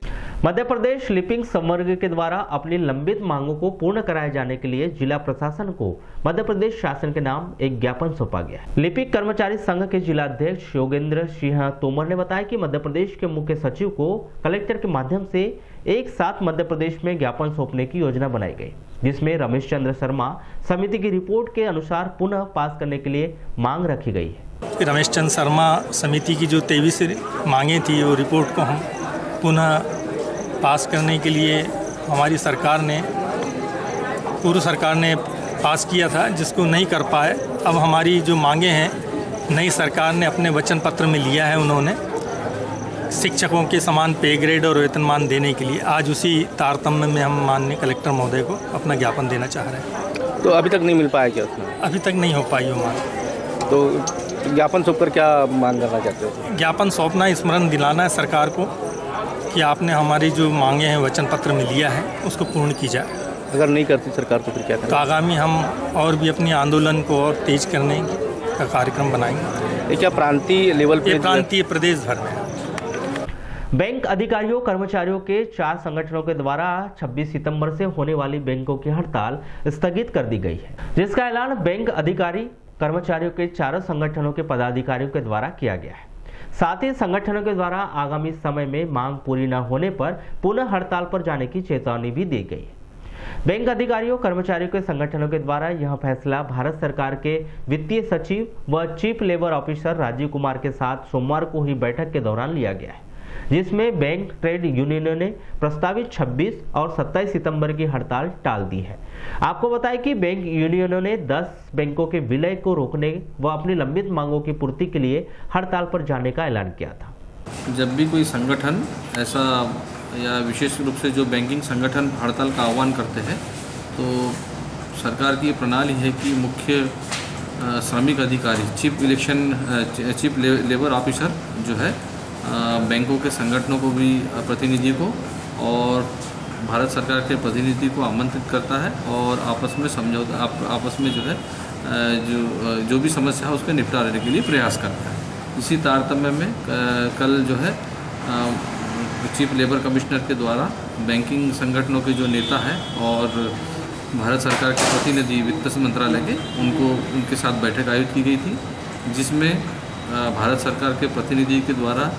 [SPEAKER 1] मध्य प्रदेश लिपिक संवर्ग के द्वारा अपनी लंबित मांगों को पूर्ण कराए जाने के लिए जिला प्रशासन को मध्य प्रदेश शासन के नाम एक ज्ञापन सौंपा गया है। लिपिक कर्मचारी संघ के जिलाध्यक्ष योगेंद्र सिंह तोमर ने बताया कि मध्य प्रदेश के मुख्य सचिव को कलेक्टर के माध्यम से एक साथ मध्य प्रदेश में ज्ञापन सौंपने की योजना बनाई गई, जिसमें रमेश चंद्र शर्मा समिति की रिपोर्ट के अनुसार पुनः पास करने के लिए मांग रखी गई है।
[SPEAKER 21] रमेश चंद्र शर्मा समिति की जो 23 मांगे थी, वो रिपोर्ट को हम पुनः पास करने के लिए हमारी सरकार ने, पूर्व सरकार ने पास किया था, जिसको नहीं कर पाए। अब हमारी जो मांगे हैं नई सरकार ने अपने वचन पत्र में लिया है, उन्होंने शिक्षकों के समान पे ग्रेड और वेतनमान देने के लिए आज उसी तारतम्य में हम माननीय कलेक्टर महोदय को अपना ज्ञापन देना चाह रहे हैं।
[SPEAKER 14] तो अभी तक नहीं मिल पाया क्या उसमें?
[SPEAKER 21] अभी तक नहीं हो पाई वो मांग।
[SPEAKER 14] तो ज्ञापन सौंप कर क्या मांग करना चाहते हो?
[SPEAKER 21] ज्ञापन सौंपना, स्मरण दिलाना है सरकार को कि आपने हमारी जो मांगे हैं वचन पत्र में लिया है, उसको पूर्ण की जाए।
[SPEAKER 14] अगर नहीं करती सरकार तो फिर क्या करें?
[SPEAKER 21] तो आगामी हम और भी अपनी आंदोलन को और तेज करने का कार्यक्रम बनाएंगे।
[SPEAKER 14] ये क्या प्रांतीय लेवल पे?
[SPEAKER 21] प्रांतीय प्रदेश भर में।
[SPEAKER 1] बैंक अधिकारियों कर्मचारियों के 4 संगठनों के द्वारा 26 सितंबर से होने वाली बैंकों की हड़ताल स्थगित कर दी गई है, जिसका ऐलान बैंक अधिकारी कर्मचारियों के 4 संगठनों के पदाधिकारियों के द्वारा किया गया है। साथ ही संगठनों के द्वारा आगामी समय में मांग पूरी न होने पर पुनः हड़ताल पर जाने की चेतावनी भी दी गई है। बैंक अधिकारियों कर्मचारियों के संगठनों के द्वारा यह फैसला भारत सरकार के वित्तीय सचिव व chief labour officer Rajiv Kumar के साथ सोमवार को हुई बैठक के दौरान लिया गया है, जिसमें बैंक ट्रेड यूनियनों ने प्रस्तावित 26 और 27 सितंबर की हड़ताल टाल दी है। आपको बताएं कि बैंक यूनियनों ने 10 बैंकों के विलय को रोकने व अपनी लंबित मांगों की पूर्ति के लिए हड़ताल पर जाने का ऐलान किया था।
[SPEAKER 22] जब भी कोई संगठन ऐसा या विशेष रूप से जो बैंकिंग संगठन हड़ताल का आह्वान करते हैं, तो सरकार की प्रणाली है कि मुख्य श्रमिक अधिकारी चीफ लेबर ऑफिसर जो है बैंकों के संगठनों को भी प्रतिनिधि को और भारत सरकार के प्रतिनिधि को आमंत्रित करता है और आपस में समझौता आपस में जो है जो भी समस्या है उसको निपटाने के लिए प्रयास करता है। इसी तारतम्य में कल जो है चीफ लेबर कमिश्नर के द्वारा बैंकिंग संगठनों के जो नेता हैं और भारत सरकार के प्रतिनिधि वित्त मंत्रालय के उनके साथ बैठक आयोजित की गई थी, जिसमें भारत सरकार के प्रतिनिधि के द्वारा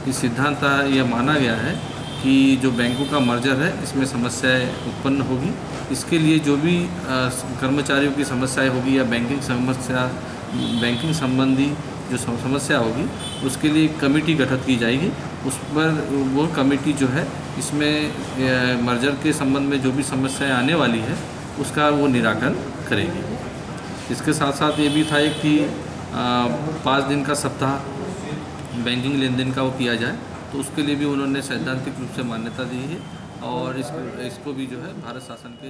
[SPEAKER 22] ये सिद्धांत यह माना गया है कि जो बैंकों का मर्जर है इसमें समस्याएं उत्पन्न होगी। इसके लिए जो भी कर्मचारियों की समस्याएं होगी या बैंकिंग संबंधी जो समस्या होगी उसके लिए एक कमेटी गठित की जाएगी। उस पर वो कमेटी जो है इसमें मर्जर के संबंध में जो भी समस्याएं आने वाली है उसका वो निराकरण करेगी। इसके साथ साथ ये भी था कि 5 दिन का सप्ताह बैंकिंग लेन देन का वो किया जाए, तो उसके लिए भी उन्होंने सैद्धांतिक रूप से मान्यता दी है और इसको भी जो है भारत शासन के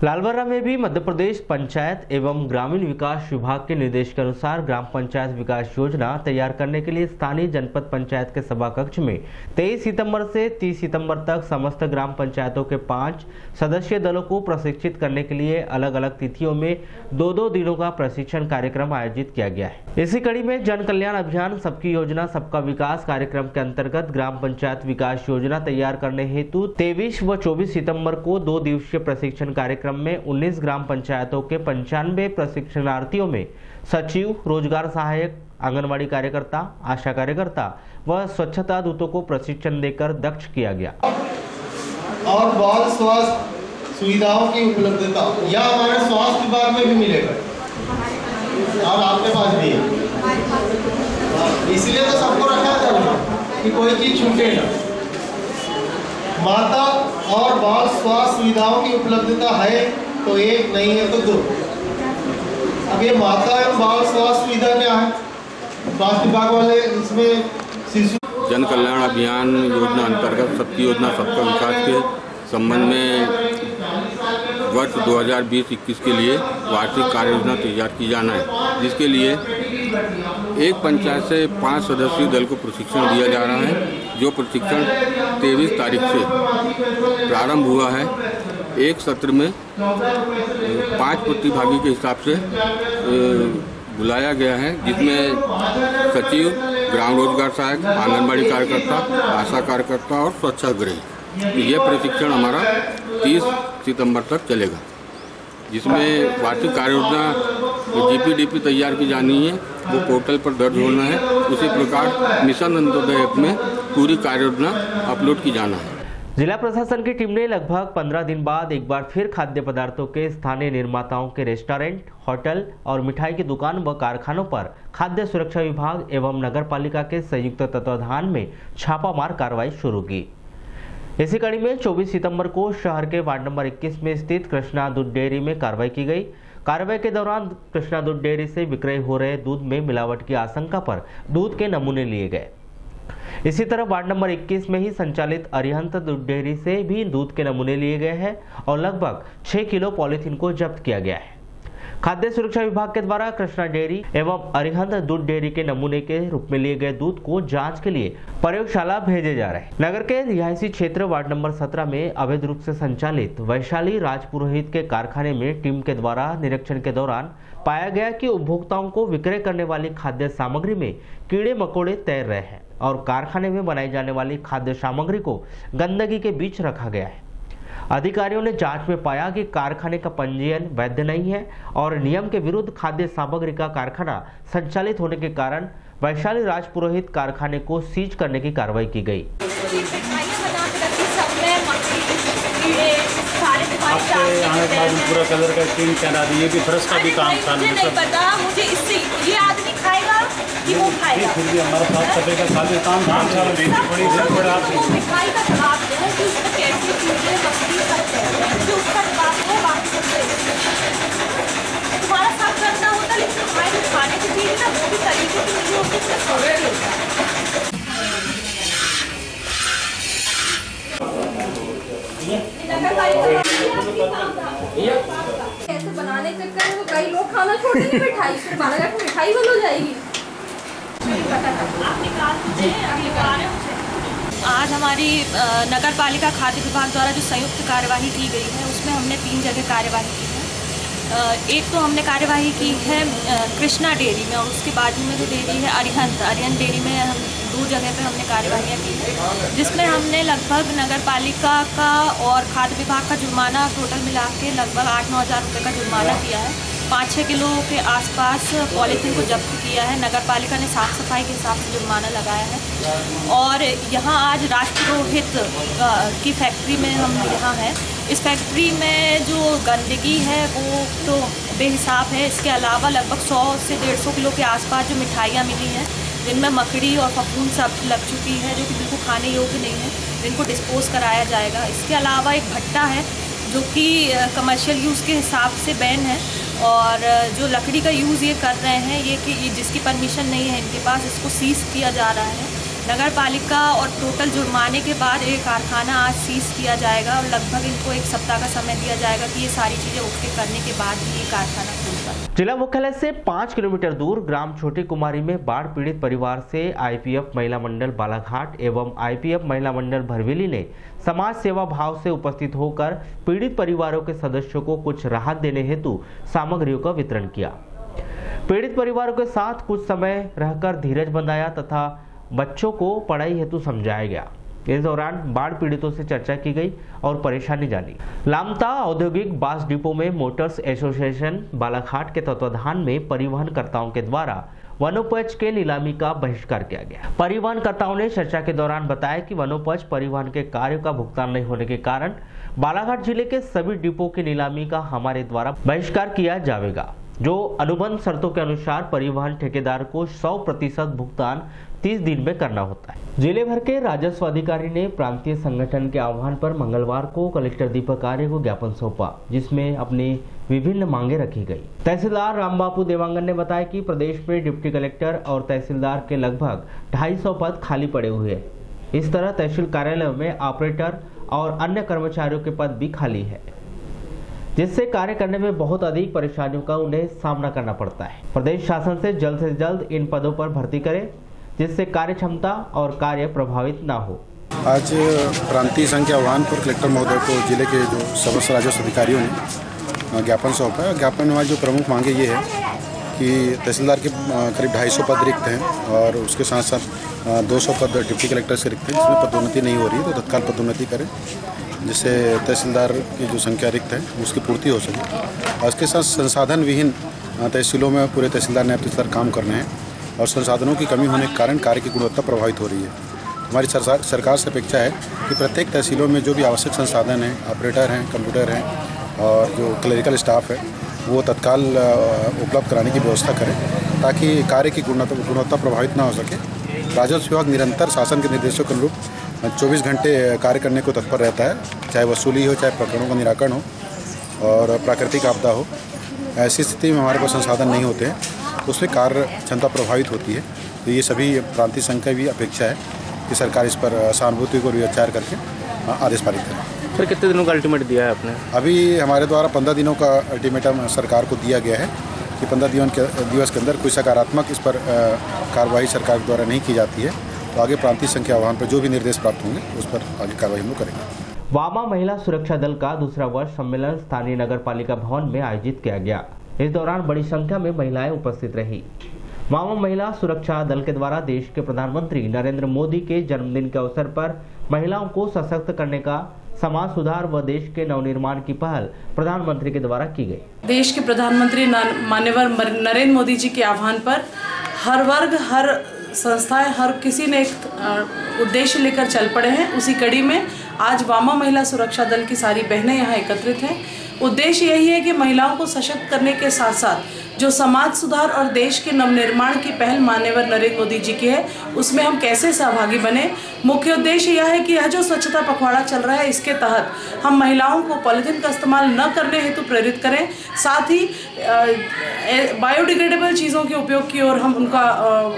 [SPEAKER 1] लालबर्रा में भी मध्य प्रदेश पंचायत एवं ग्रामीण विकास विभाग के निर्देश के अनुसार ग्राम पंचायत विकास योजना तैयार करने के लिए स्थानीय जनपद पंचायत के सभा कक्ष में 23 सितंबर से 30 सितंबर तक समस्त ग्राम पंचायतों के 5 सदस्यीय दलों को प्रशिक्षित करने के लिए अलग अलग तिथियों में 2-2 दिनों का प्रशिक्षण कार्यक्रम आयोजित किया गया है। इसी कड़ी में जन कल्याण अभियान सबकी योजना सबका विकास कार्यक्रम के अंतर्गत ग्राम पंचायत विकास योजना तैयार करने हेतु 23 व 24 सितंबर को 2 दिवसीय प्रशिक्षण कार्यक्रम में 19 ग्राम पंचायतों के 95 प्रशिक्षणार्थियों में सचिव, रोजगार सहायक, आंगनवाड़ी कार्यकर्ता, आशा कार्यकर्ता व स्वच्छता दूतों को प्रशिक्षण देकर दक्ष किया गया।
[SPEAKER 2] और बाल स्वास्थ्य सुविधाओं की उपलब्धता या हमारे स्वास्थ्य विभाग में भी मिलेगा और आपके पास भी है, इसलिए तो सबको रखा था कि कोई चीज छूटे ना। माता और बाल स्वास्थ्य सुविधाओं की उपलब्धता है तो 1, नहीं है तो 2। अब ये माता एवं बाल स्वास्थ्य सुविधा क्या है? स्वास्थ्य विभाग वाले इसमें शिशु
[SPEAKER 3] जन कल्याण अभियान योजना अंतर्गत सबकी योजना सबका विकास के संबंध में वर्ष 2020-21 के लिए वार्षिक कार्य योजना तैयार की जाना है, जिसके लिए एक पंचायत से 5 सदस्यीय दल को प्रशिक्षण दिया जा रहा है। जो प्रशिक्षण 23 तारीख से प्रारंभ हुआ है। एक सत्र में 5 प्रतिभागी के हिसाब से बुलाया गया है, जिसमें सचिव, ग्राम रोजगार सहायक, आंगनबाड़ी कार्यकर्ता, आशा कार्यकर्ता और स्वच्छाग्रही। ये प्रशिक्षण हमारा 30 सितंबर तक चलेगा, जिसमें वार्षिक कार्य योजना जीपीडीपी तैयार की जानी है, वो पोर्टल पर दर्ज होना है। उसी प्रकार मिशन अंत्योदय ऐप में पूरी कार्य योजना अपलोड की जाना है।
[SPEAKER 1] जिला प्रशासन की टीम ने लगभग 15 दिन बाद एक बार फिर खाद्य पदार्थों के स्थानीय निर्माताओं के रेस्टोरेंट, होटल और मिठाई की दुकान व कारखानों पर खाद्य सुरक्षा विभाग एवं नगर पालिका के संयुक्त तत्वाधान में छापामार कार्रवाई शुरू की। इसी कड़ी में 24 सितंबर को शहर के वार्ड नंबर 21 में स्थित कृष्णा दूध डेयरी में कार्रवाई की गई। कार्रवाई के दौरान कृष्णा दूध डेयरी से विक्रय हो रहे दूध में मिलावट की आशंका पर दूध के नमूने लिए गए। इसी तरह वार्ड नंबर 21 में ही संचालित अरिहंत दूध डेयरी से भी दूध के नमूने लिए गए हैं और लगभग 6 किलो पॉलीथीन को जब्त किया गया है। खाद्य सुरक्षा विभाग के द्वारा कृष्णा डेयरी एवं अरिहंत दूध डेयरी के नमूने के रूप में लिए गए दूध को जांच के लिए प्रयोगशाला भेजे जा रहे हैं। नगर के रिहायशी क्षेत्र वार्ड नंबर 17 में अवैध रूप से संचालित वैशाली राजपुरोहित के कारखाने में टीम के द्वारा निरीक्षण के दौरान पाया गया कि उपभोक्ताओं को विक्रय करने वाली खाद्य सामग्री में कीड़े मकोड़े तैर रहे हैं और कारखाने में बनाई जाने वाली खाद्य सामग्री को गंदगी के बीच रखा गया है। अधिकारियों ने जांच में पाया कि कारखाने का पंजीयन वैध नहीं है और नियम के विरुद्ध खाद्य सामग्री का कारखाना संचालित होने के कारण वैशाली राजपुरोहित कारखाने को सीज करने की कार्रवाई की गई।
[SPEAKER 23] आपके आने के बाद पूरा कलर का टीम चढ़ा दी, ये भी फर्श का भी काम था।
[SPEAKER 10] मुझे नहीं पता, मुझे इससे ये आदमी खाएगा कि वो खाएगा।
[SPEAKER 23] फिर भी हमारा साफ सफाई का खाली काम बड़ी गड़बड़ आपकी
[SPEAKER 10] मिठाई का जवाब है कि उसको कैसे चीजें बकरी करते हैं, जो उसका जवाब है बाकी तुम्हारा साफ करना होता, लेकिन तुम्हारे खाने की चीज ना वो भी तरीके से नहीं होती, उसका सौंदर्य होता
[SPEAKER 24] ऐसे बनाने के चक्कर में कई लोग खाना छोड़ देंगे मिठाई, फिर बाहर जाकर मिठाई बंद हो जाएगी।
[SPEAKER 25] आज हमारी नगर पालिका खाद्य विभाग द्वारा जो संयुक्त कार्यवाही की गई है उसमें हमने 3 जगह कार्यवाही की है। एक तो हमने कार्यवाही की है कृष्णा डेयरी में और उसके बाजू में जो डेयरी है अरिहंत डेयरी में हम 2 जगह पे हमने कार्यवाहियाँ की हैं, जिसमें हमने लगभग नगर पालिका का और खाद्य विभाग का जुर्माना टोटल मिला के लगभग 8-9 हज़ार रुपये का जुर्माना किया है। 5-6 किलो के आसपास पॉलीथीन को जब्त किया है। नगर पालिका ने साफ़ सफाई के हिसाब से जुर्माना लगाया है। और यहाँ आज राष्ट्ररोहित की फैक्ट्री में हम यहाँ हैं। इस फैक्ट्री में जो गंदगी है वो तो बेहिसाब है। इसके अलावा लगभग 100 से 150 किलो के आसपास जो मिठाइयाँ मिली हैं, जिनमें मकड़ी और फफूंद सब लग चुकी है, जो कि बिल्कुल खाने योग्य नहीं है, जिनको डिस्पोज कराया जाएगा। इसके अलावा एक भट्टा है जो कि कमर्शियल यूज़ के हिसाब से बैन है, और जो लकड़ी का यूज़ ये कर रहे हैं, ये कि जिसकी परमिशन नहीं है इनके पास, इसको सीज़ किया जा रहा है। नगर पालिका और टोटल जुर्माने के बाद एक कारखाना आज सीज़ किया जाएगा, और लगभग इनको 1 सप्ताह का समय दिया जाएगा कि ये सारी चीज़ें ओके करने के बाद ही ये कारखाना खुलेगा।
[SPEAKER 1] जिला मुख्यालय से 5 किलोमीटर दूर ग्राम छोटी कुमारी में बाढ़ पीड़ित परिवार से आईपीएफ महिला मंडल बालाघाट एवं आईपीएफ महिला मंडल भरवेली ने समाज सेवा भाव से उपस्थित होकर पीड़ित परिवारों के सदस्यों को कुछ राहत देने हेतु सामग्रियों का वितरण किया। पीड़ित परिवारों के साथ कुछ समय रहकर धीरज बंधाया तथा बच्चों को पढ़ाई हेतु समझाया गया। इस दौरान बाढ़ पीड़ितों से चर्चा की गई और परेशानी जानी। लामता औद्योगिक बास डिपो में मोटर्स एसोसिएशन बालाघाट के तत्वाधान में परिवहनकर्ताओं के द्वारा वनोपज के नीलामी का बहिष्कार किया गया। परिवहनकर्ताओं ने चर्चा के दौरान बताया कि वनोपज परिवहन के कार्य का भुगतान नहीं होने के कारण बालाघाट जिले के सभी डिपो की नीलामी का हमारे द्वारा बहिष्कार किया जाएगा। जो अनुबंध शर्तों के अनुसार परिवहन ठेकेदार को 100% भुगतान 30 दिन में करना होता है। जिले भर के राजस्व अधिकारी ने प्रांतीय संगठन के आह्वान पर मंगलवार को कलेक्टर दीपक आर्य को ज्ञापन सौंपा, जिसमें अपनी विभिन्न मांगे रखी गई। तहसीलदार रामबापू देवांगन ने बताया कि प्रदेश में डिप्टी कलेक्टर और तहसीलदार के लगभग 250 पद खाली पड़े हुए हैं। इस तरह तहसील कार्यालय में ऑपरेटर और अन्य कर्मचारियों के पद भी खाली है, जिससे कार्य करने में बहुत अधिक परेशानियों का उन्हें सामना करना पड़ता है। प्रदेश शासन से जल्द इन पदों पर भर्ती करे, जिससे कार्य क्षमता और कार्य प्रभावित ना हो।
[SPEAKER 4] आज प्रांतीय संघ के आह्वान पर कलेक्टर महोदय को जिले के जो समस्त राजस्व अधिकारियों ने ज्ञापन सौंपा है। ज्ञापन में जो प्रमुख मांगे ये है कि तहसीलदार के करीब 250 पद रिक्त हैं और उसके साथ साथ 200 पद डिप्टी कलेक्टर से रिक्त हैं, जिसमें पदोन्नति नहीं हो रही है, तो तत्काल पदोन्नति करें, जिससे तहसीलदार की जो संख्या रिक्त है उसकी पूर्ति हो सके। और उसके साथ संसाधन विहीन तहसीलों में पूरे तहसीलदार नायब तहसीलदार काम करने हैं और संसाधनों की कमी होने के कारण कार्य की गुणवत्ता प्रभावित हो रही है। हमारी सरकार से अपेक्षा है कि प्रत्येक तहसीलों में जो भी आवश्यक संसाधन हैं, ऑपरेटर हैं, कंप्यूटर हैं और जो क्लरिकल स्टाफ है, वो तत्काल उपलब्ध कराने की व्यवस्था करें, ताकि कार्य की गुणवत्ता प्रभावित ना हो सके। राजस्व विभाग निरंतर शासन के निर्देशों के अनुरूप 24 घंटे कार्य करने को तत्पर रहता है, चाहे वसूली हो, चाहे प्रकरणों का निराकरण हो और प्राकृतिक आपदा हो। ऐसी स्थिति में हमारे पास संसाधन नहीं होते हैं, उसमें कार्य क्षमता प्रभावित होती है। तो ये सभी प्रांतीय संघ की भी अपेक्षा है कि सरकार इस पर सहानुभूति को विचार करके आदेश पारित करे।
[SPEAKER 14] फिर कितने दिनों का अल्टीमेट दिया है आपने?
[SPEAKER 4] अभी हमारे द्वारा 15 दिनों का अल्टीमेटम सरकार को दिया गया है कि 15 दिवस के अंदर कोई सकारात्मक इस पर कार्रवाई सरकार द्वारा नहीं की जाती है तो आगे प्रांतीय संघ के आह्वान पर जो भी निर्देश प्राप्त होंगे उस पर आगे कार्रवाई हम लोग करेंगे।
[SPEAKER 1] वामा महिला सुरक्षा दल का दूसरा वर्ष सम्मेलन स्थानीय नगर पालिका भवन में आयोजित किया गया। इस दौरान बड़ी संख्या में महिलाएं उपस्थित रही। वामा महिला सुरक्षा दल के द्वारा देश के प्रधानमंत्री नरेंद्र मोदी के जन्मदिन के अवसर पर महिलाओं को सशक्त करने का समाज सुधार व देश के नवनिर्माण की पहल प्रधानमंत्री के द्वारा की गई।
[SPEAKER 5] देश के प्रधानमंत्री माननीय नरेंद्र मोदी जी के आह्वान पर हर वर्ग, हर संस्थाएं, हर किसी ने एक उद्देश्य लेकर चल पड़े हैं। उसी कड़ी में आज वामा महिला सुरक्षा दल की सारी बहनें यहाँ एकत्रित हैं। उद्देश्य यही है कि महिलाओं को सशक्त करने के साथ साथ जो समाज सुधार और देश के नवनिर्माण की पहल माननीय नरेंद्र मोदी जी की है, उसमें हम कैसे सहभागी बने। मुख्य उद्देश्य यह है कि यह जो स्वच्छता पखवाड़ा चल रहा है, इसके तहत हम महिलाओं को पॉलीथीन का इस्तेमाल न करने हेतु प्रेरित करें, साथ ही बायोडिग्रेडेबल चीज़ों के उपयोग की ओर हम उनका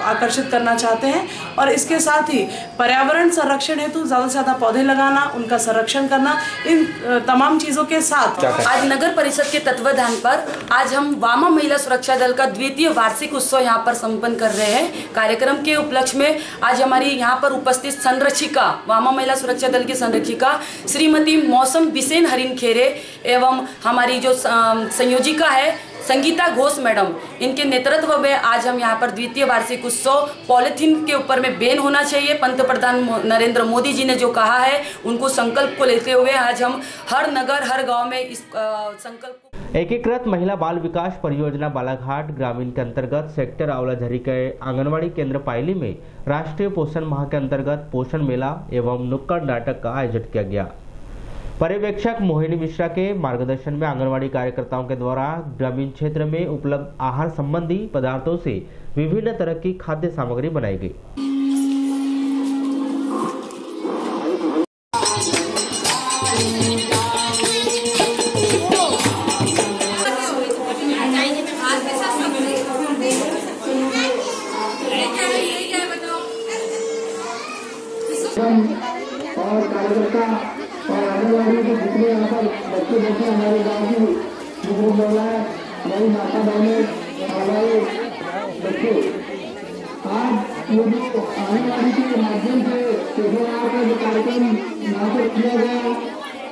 [SPEAKER 5] आकर्षित करना चाहते हैं और इसके साथ ही पर्यावरण संरक्षण हेतु ज़्यादा से ज़्यादा पौधे लगाना, उनका संरक्षण करना, इन तमाम चीज़ों के साथ
[SPEAKER 24] आज नगर परिषद के तत्वाधान पर आज हम वामा महिला
[SPEAKER 6] सुरक्षा दल का द्वितीय वार्षिक उत्सव यहाँ पर संपन्न कर रहे हैं। कार्यक्रम के उपलक्ष्य में आज हमारी यहाँ पर उपस्थित संरक्षिका, वामा महिला सुरक्षा दल की संरक्षिका श्रीमती मौसम बिसेन हरिन खेरे एवं हमारी जो संयोजिका है संगीता घोष मैडम, इनके नेतृत्व में आज हम यहाँ पर द्वितीय वार्षिक उत्सव पॉलिथीन के ऊपर में बैन होना चाहिए, पंतप्रधान नरेंद्र मोदी जी ने जो कहा है उनको संकल्प को लेते हुए आज हम हर नगर हर गांव में इस संकल्प।
[SPEAKER 1] एकीकृत महिला बाल विकास परियोजना बालाघाट ग्रामीण के अंतर्गत सेक्टर आंवलाझरी के आंगनवाड़ी केंद्र पायली में राष्ट्रीय पोषण माह के अंतर्गत पोषण मेला एवं नुक्कड़ नाटक का आयोजन किया गया। पर्यवेक्षक मोहिनी मिश्रा के मार्गदर्शन में आंगनवाड़ी कार्यकर्ताओं के द्वारा ग्रामीण क्षेत्र में उपलब्ध आहार संबंधी पदार्थों से विभिन्न तरह की खाद्य सामग्री बनाई गई।
[SPEAKER 2] और कार्यकर्ता और आंगनवाड़ी के जितने यहाँ पर बच्चे हमारे गाँव की बुजुर्ग महिलाएं, हमारी माता बहनें, हमारे बच्चे, आज ये जो आंगनवाड़ी के माध्यम से पोषण का जो कार्यक्रम यहाँ पर किया गया,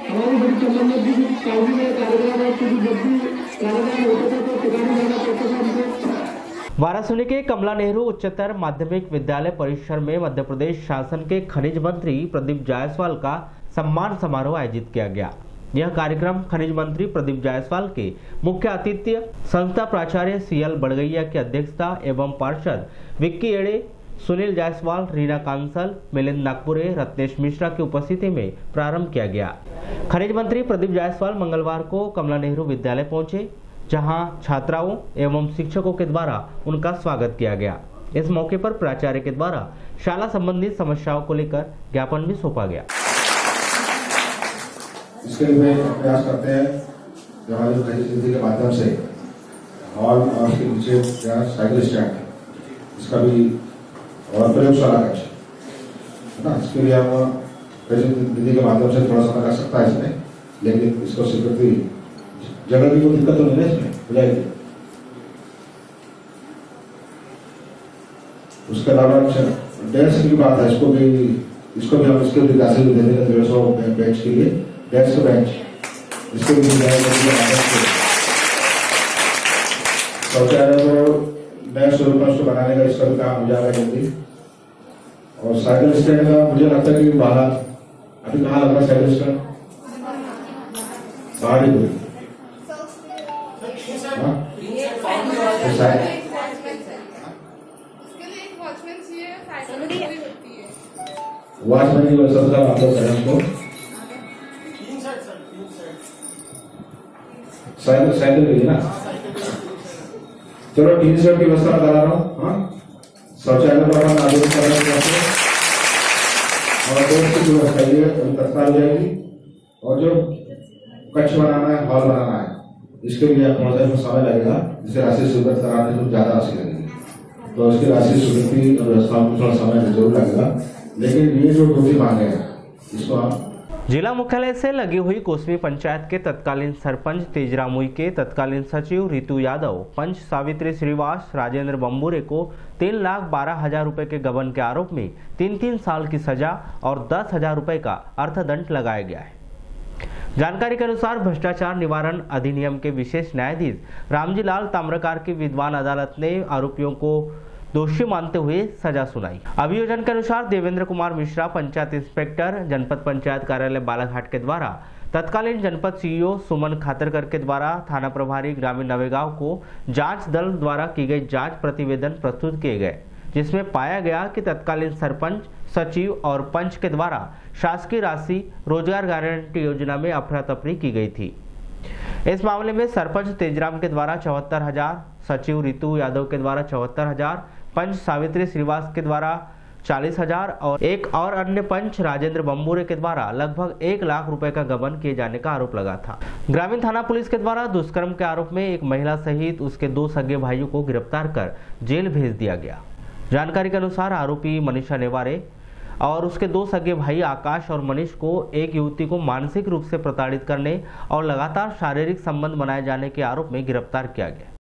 [SPEAKER 2] हमारी बड़ी संबंधित भी काफी में कार्यक्रम है, क्योंकि जब भी कार्यक्रम होता था तो टिकाने जाना पड़ता था हमको।
[SPEAKER 1] वाराणसी के कमला नेहरू उच्चतर माध्यमिक विद्यालय परिसर में मध्य प्रदेश शासन के खनिज मंत्री प्रदीप जायसवाल का सम्मान समारोह आयोजित किया गया। यह कार्यक्रम खनिज मंत्री प्रदीप जायसवाल के मुख्य आतिथ्य संस्था प्राचार्य CL बड़गैया की अध्यक्षता एवं पार्षद विक्की एड़े, सुनील जायसवाल, रीना कांसल, मिलिंद नागपुरे, रत्नेश मिश्रा की उपस्थिति में प्रारंभ किया गया। खनिज मंत्री प्रदीप जायसवाल मंगलवार को कमला नेहरू विद्यालय पहुंचे, जहां छात्राओं एवं शिक्षकों के द्वारा उनका स्वागत किया गया। इस मौके पर प्राचार्य के द्वारा शाला संबंधित समस्याओं को लेकर ज्ञापन भी सौंपा गया।
[SPEAKER 4] इसके लिए प्रयास करते हैं कि हमारी खनिज नीति के माध्यम से और उसके नीचे साइकिल स्टैंड, इसका भी और प्रयोगशाला कक्ष है ना, इसके लिए हम खनिज नीति के माध्यम से थोड़ा सा कर सकता है इसमें, लेकिन इसको स्वीकृति जगह की कोई दिक्कत तो नहीं है इसमें, हो जाएगी। उसके अलावा डेस्क की बात है, इसको भी हम इसके भी राशि दे देंगे 150 बेंच के लिए, डेस्क बेंच इसको भी शौचालय को नए स्वरूप में उसको बनाने का इसका भी काम हो जाएगा जल्दी। और साइकिल स्टैंड का मुझे लगता है कि बाहर अभी कहाँ लग रहा है साइकिल स्टैंड, बाहर ही हुई वॉचमैन की व्यवस्था आप लोग करें उसको, साइकिल के लिए ना, चलो टीन सेट की व्यवस्था करा रहा हूँ। हाँ, शौचालय पर अपन आवेदन कर रहे हैं और दोस्त की व्यवस्था ये तत्काल हो जाएगी। और जो कक्ष बनाना है, हॉल बनाना है, इसके लिए थोड़ा सा समय लगेगा, जिसे राशि स्वीकृत कराने में ज्यादा राशि लगेगी, तो इसकी राशि स्वीकृति और व्यवस्था में थोड़ा समय जरूर लगेगा। लेकिन ये जो दूसरी मांगे हैं इसको आप
[SPEAKER 1] जिला मुख्यालय से लगी हुई कोसमी पंचायत के तत्कालीन सरपंच तेजरामुई के तत्कालीन सचिव रितु यादव, पंच सावित्री श्रीवास, राजेंद्र बम्बूरे को 3,12,000 रुपए के गबन के आरोप में 3 साल की सजा और 10,000 रुपए का अर्थदंड लगाया गया है। जानकारी के अनुसार भ्रष्टाचार निवारण अधिनियम के विशेष न्यायाधीश रामजी लाल ताम्रकार की विद्वान अदालत ने आरोपियों को दोषी मानते हुए सजा सुनाई। अभियोजन के अनुसार देवेंद्र कुमार मिश्रा, पंचायत इंस्पेक्टर, जनपद पंचायत कार्यालय बालाघाट के द्वारा तत्कालीन जनपद CEO सुमन खातरकर के द्वारा थाना प्रभारी ग्रामीण नवेगांव को जांच दल द्वारा की गई जांच प्रतिवेदन प्रस्तुत किए गए, जिसमें पाया गया कि तत्कालीन सरपंच, सचिव और पंच के द्वारा शासकीय राशि रोजगार गारंटी योजना में अफरा तफरी की गई थी। इस मामले में सरपंच तेजराम के द्वारा 74,000, सचिव रितु यादव के द्वारा 74,000, पंच सावित्री श्रीवास के द्वारा 40,000 और एक और अन्य पंच राजेंद्र बम्बूरे के द्वारा लगभग 1 लाख रुपए का गबन किए जाने का आरोप लगा था। ग्रामीण थाना पुलिस के द्वारा दुष्कर्म के आरोप में एक महिला सहित उसके 2 सगे भाइयों को गिरफ्तार कर जेल भेज दिया गया। जानकारी के अनुसार आरोपी मनीषा नेवारे और उसके 2 सगे भाई आकाश और मनीष को एक युवती को मानसिक रूप से प्रताड़ित करने और लगातार शारीरिक संबंध बनाए जाने के आरोप में गिरफ्तार किया गया।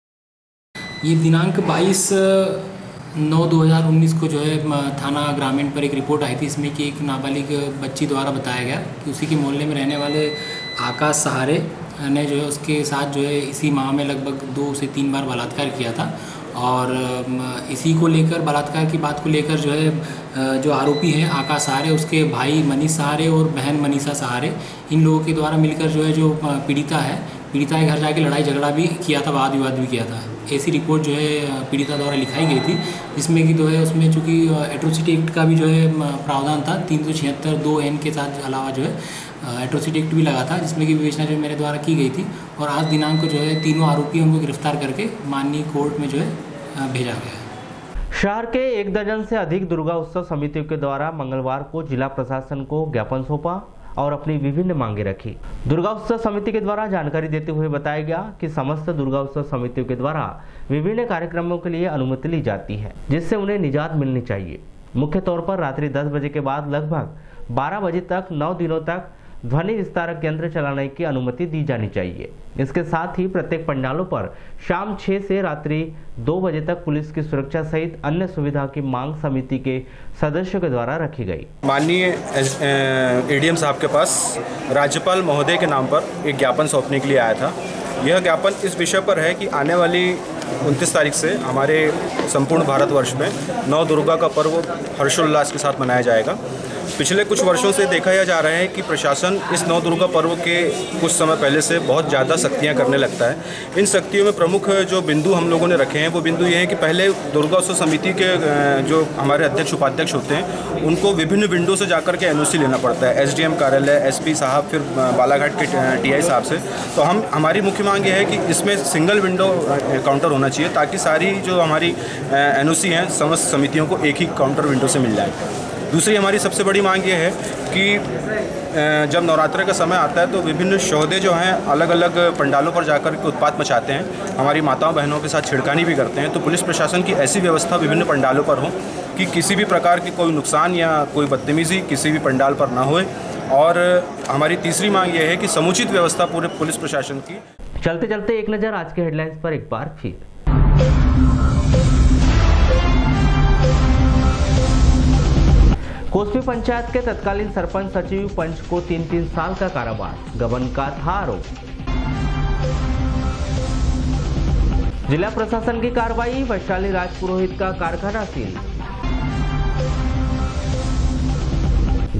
[SPEAKER 7] ये दिनांक 22/9/2019 को जो है थाना ग्रामीण पर एक रिपोर्ट आई थी, इसमें कि एक नाबालिग बच्ची द्वारा बताया गया कि उसी के मोहल्ले में रहने वाले आकाश सहारे ने जो है उसके साथ जो है इसी माह में लगभग 2 से 3 बार बलात्कार किया था। और इसी को लेकर, बलात्कार की बात को लेकर जो है जो आरोपी हैं आकाश सहारे, उसके भाई मनीष सहारे और बहन मनीषा सहारे, इन लोगों के द्वारा मिलकर जो है जो पीड़िता के घर जाके लड़ाई झगड़ा भी किया था, वाद विवाद भी किया था। ऐसी रिपोर्ट जो है पीड़िता द्वारा लिखाई गई थी, जिसमें कि जो है उसमें चूँकि एट्रोसिटी एक्ट का भी जो है प्रावधान था 376(2)(n) के साथ अलावा जो है एट्रोसिटी एक्ट भी लगा था, जिसमें कि विवेचना जो मेरे द्वारा की गई थी। और आज दिनांक को जो है तीनों आरोपियों को गिरफ्तार करके माननीय कोर्ट में जो है भेजा गया है।
[SPEAKER 1] शहर के 1 दर्जन से अधिक दुर्गा उत्सव समितियों के द्वारा मंगलवार को जिला प्रशासन को ज्ञापन सौंपा और अपनी विभिन्न मांगे रखी। दुर्गा उत्सव समिति के द्वारा जानकारी देते हुए बताया गया कि समस्त दुर्गा उत्सव समितियों के द्वारा विभिन्न कार्यक्रमों के लिए अनुमति ली जाती है, जिससे उन्हें निजात मिलनी चाहिए। मुख्य तौर पर रात्रि 10 बजे के बाद लगभग 12 बजे तक 9 दिनों तक ध्वनि विस्तारक यंत्र चलाने की अनुमति दी जानी चाहिए। इसके साथ ही प्रत्येक पंडालों पर शाम 6 से रात्रि 2 बजे तक पुलिस की सुरक्षा सहित अन्य सुविधा की मांग समिति के सदस्यों के द्वारा रखी गई।
[SPEAKER 8] माननीय एडीएम साहब के पास राज्यपाल महोदय के नाम पर एक ज्ञापन सौंपने के लिए आया था। यह ज्ञापन इस विषय पर है कि आने वाली 29 तारीख से हमारे संपूर्ण भारतवर्ष में नौ दुर्गा का पर्व हर्षोल्लास के साथ मनाया जाएगा। पिछले कुछ वर्षों से देखा जा रहा है कि प्रशासन इस नौ दुर्गा पर्व के कुछ समय पहले से बहुत ज़्यादा सख्तियां करने लगता है। इन सख्तियों में प्रमुख जो बिंदु हम लोगों ने रखे हैं वो बिंदु ये है कि पहले दुर्गा उत्सव समिति के जो हमारे अध्यक्ष उपाध्यक्ष होते हैं उनको विभिन्न विंडो से जाकर के एनओसी लेना पड़ता है, एसडीएम कार्यालय, एसपी साहब, फिर बालाघाट के टीआई साहब से। तो हमारी मुख्य मांग ये है कि इसमें सिंगल विंडो काउंटर होना चाहिए ताकि सारी जो हमारी एनओसी हैं समस्त समितियों को एक ही काउंटर विंडो से मिल जाए। दूसरी हमारी सबसे बड़ी मांग ये है कि जब नवरात्रि का समय आता है तो विभिन्न शोहदे जो हैं अलग अलग पंडालों पर जाकर के उत्पात मचाते हैं, हमारी माताओं बहनों के साथ छिड़कानी भी करते हैं। तो पुलिस प्रशासन की ऐसी व्यवस्था विभिन्न पंडालों पर हो कि किसी भी प्रकार की कोई नुकसान या कोई बदतमीजी किसी भी पंडाल पर ना होए। और हमारी तीसरी मांग ये है कि समुचित व्यवस्था पूरे पुलिस प्रशासन की।
[SPEAKER 1] चलते चलते एक नज़र आज के हेडलाइंस पर एक बार फिर। कोसमी पंचायत के तत्कालीन सरपंच सचिव पंच को 3-3 साल का कारावास, गबन का था आरोप। जिला प्रशासन की कार्रवाई, वैशाली राजपुरोहित का कारखाना सील।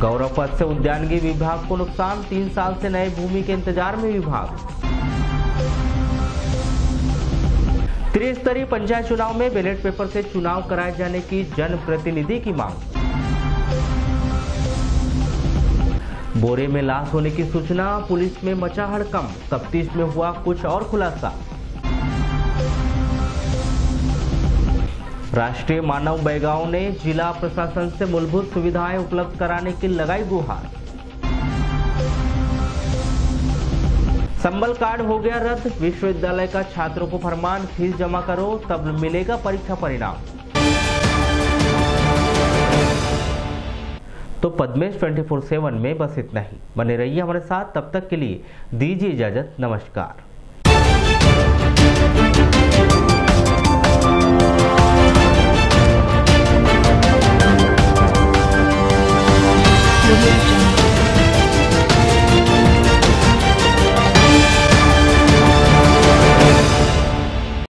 [SPEAKER 1] गौरव पथ से उद्यानिकी विभाग को नुकसान, 3 साल से नए भूमि के इंतजार में विभाग। त्रिस्तरीय पंचायत चुनाव में बैलेट पेपर से चुनाव कराए जाने की जनप्रतिनिधि की मांग। बोरे में लाश होने की सूचना, पुलिस में मचा हड़कंप, तफ्तीश में हुआ कुछ और खुलासा। राष्ट्रीय मानव बैगाओं ने जिला प्रशासन से मूलभूत सुविधाएं उपलब्ध कराने की लगाई गुहार। संबल कार्ड हो गया रद्द, विश्वविद्यालय का छात्रों को फरमान, फीस जमा करो तब मिलेगा परीक्षा परिणाम। तो पद्मेश 24/7 में बस इतना ही। बने रहिए हमारे साथ, तब तक के लिए दीजिए इजाजत, नमस्कार।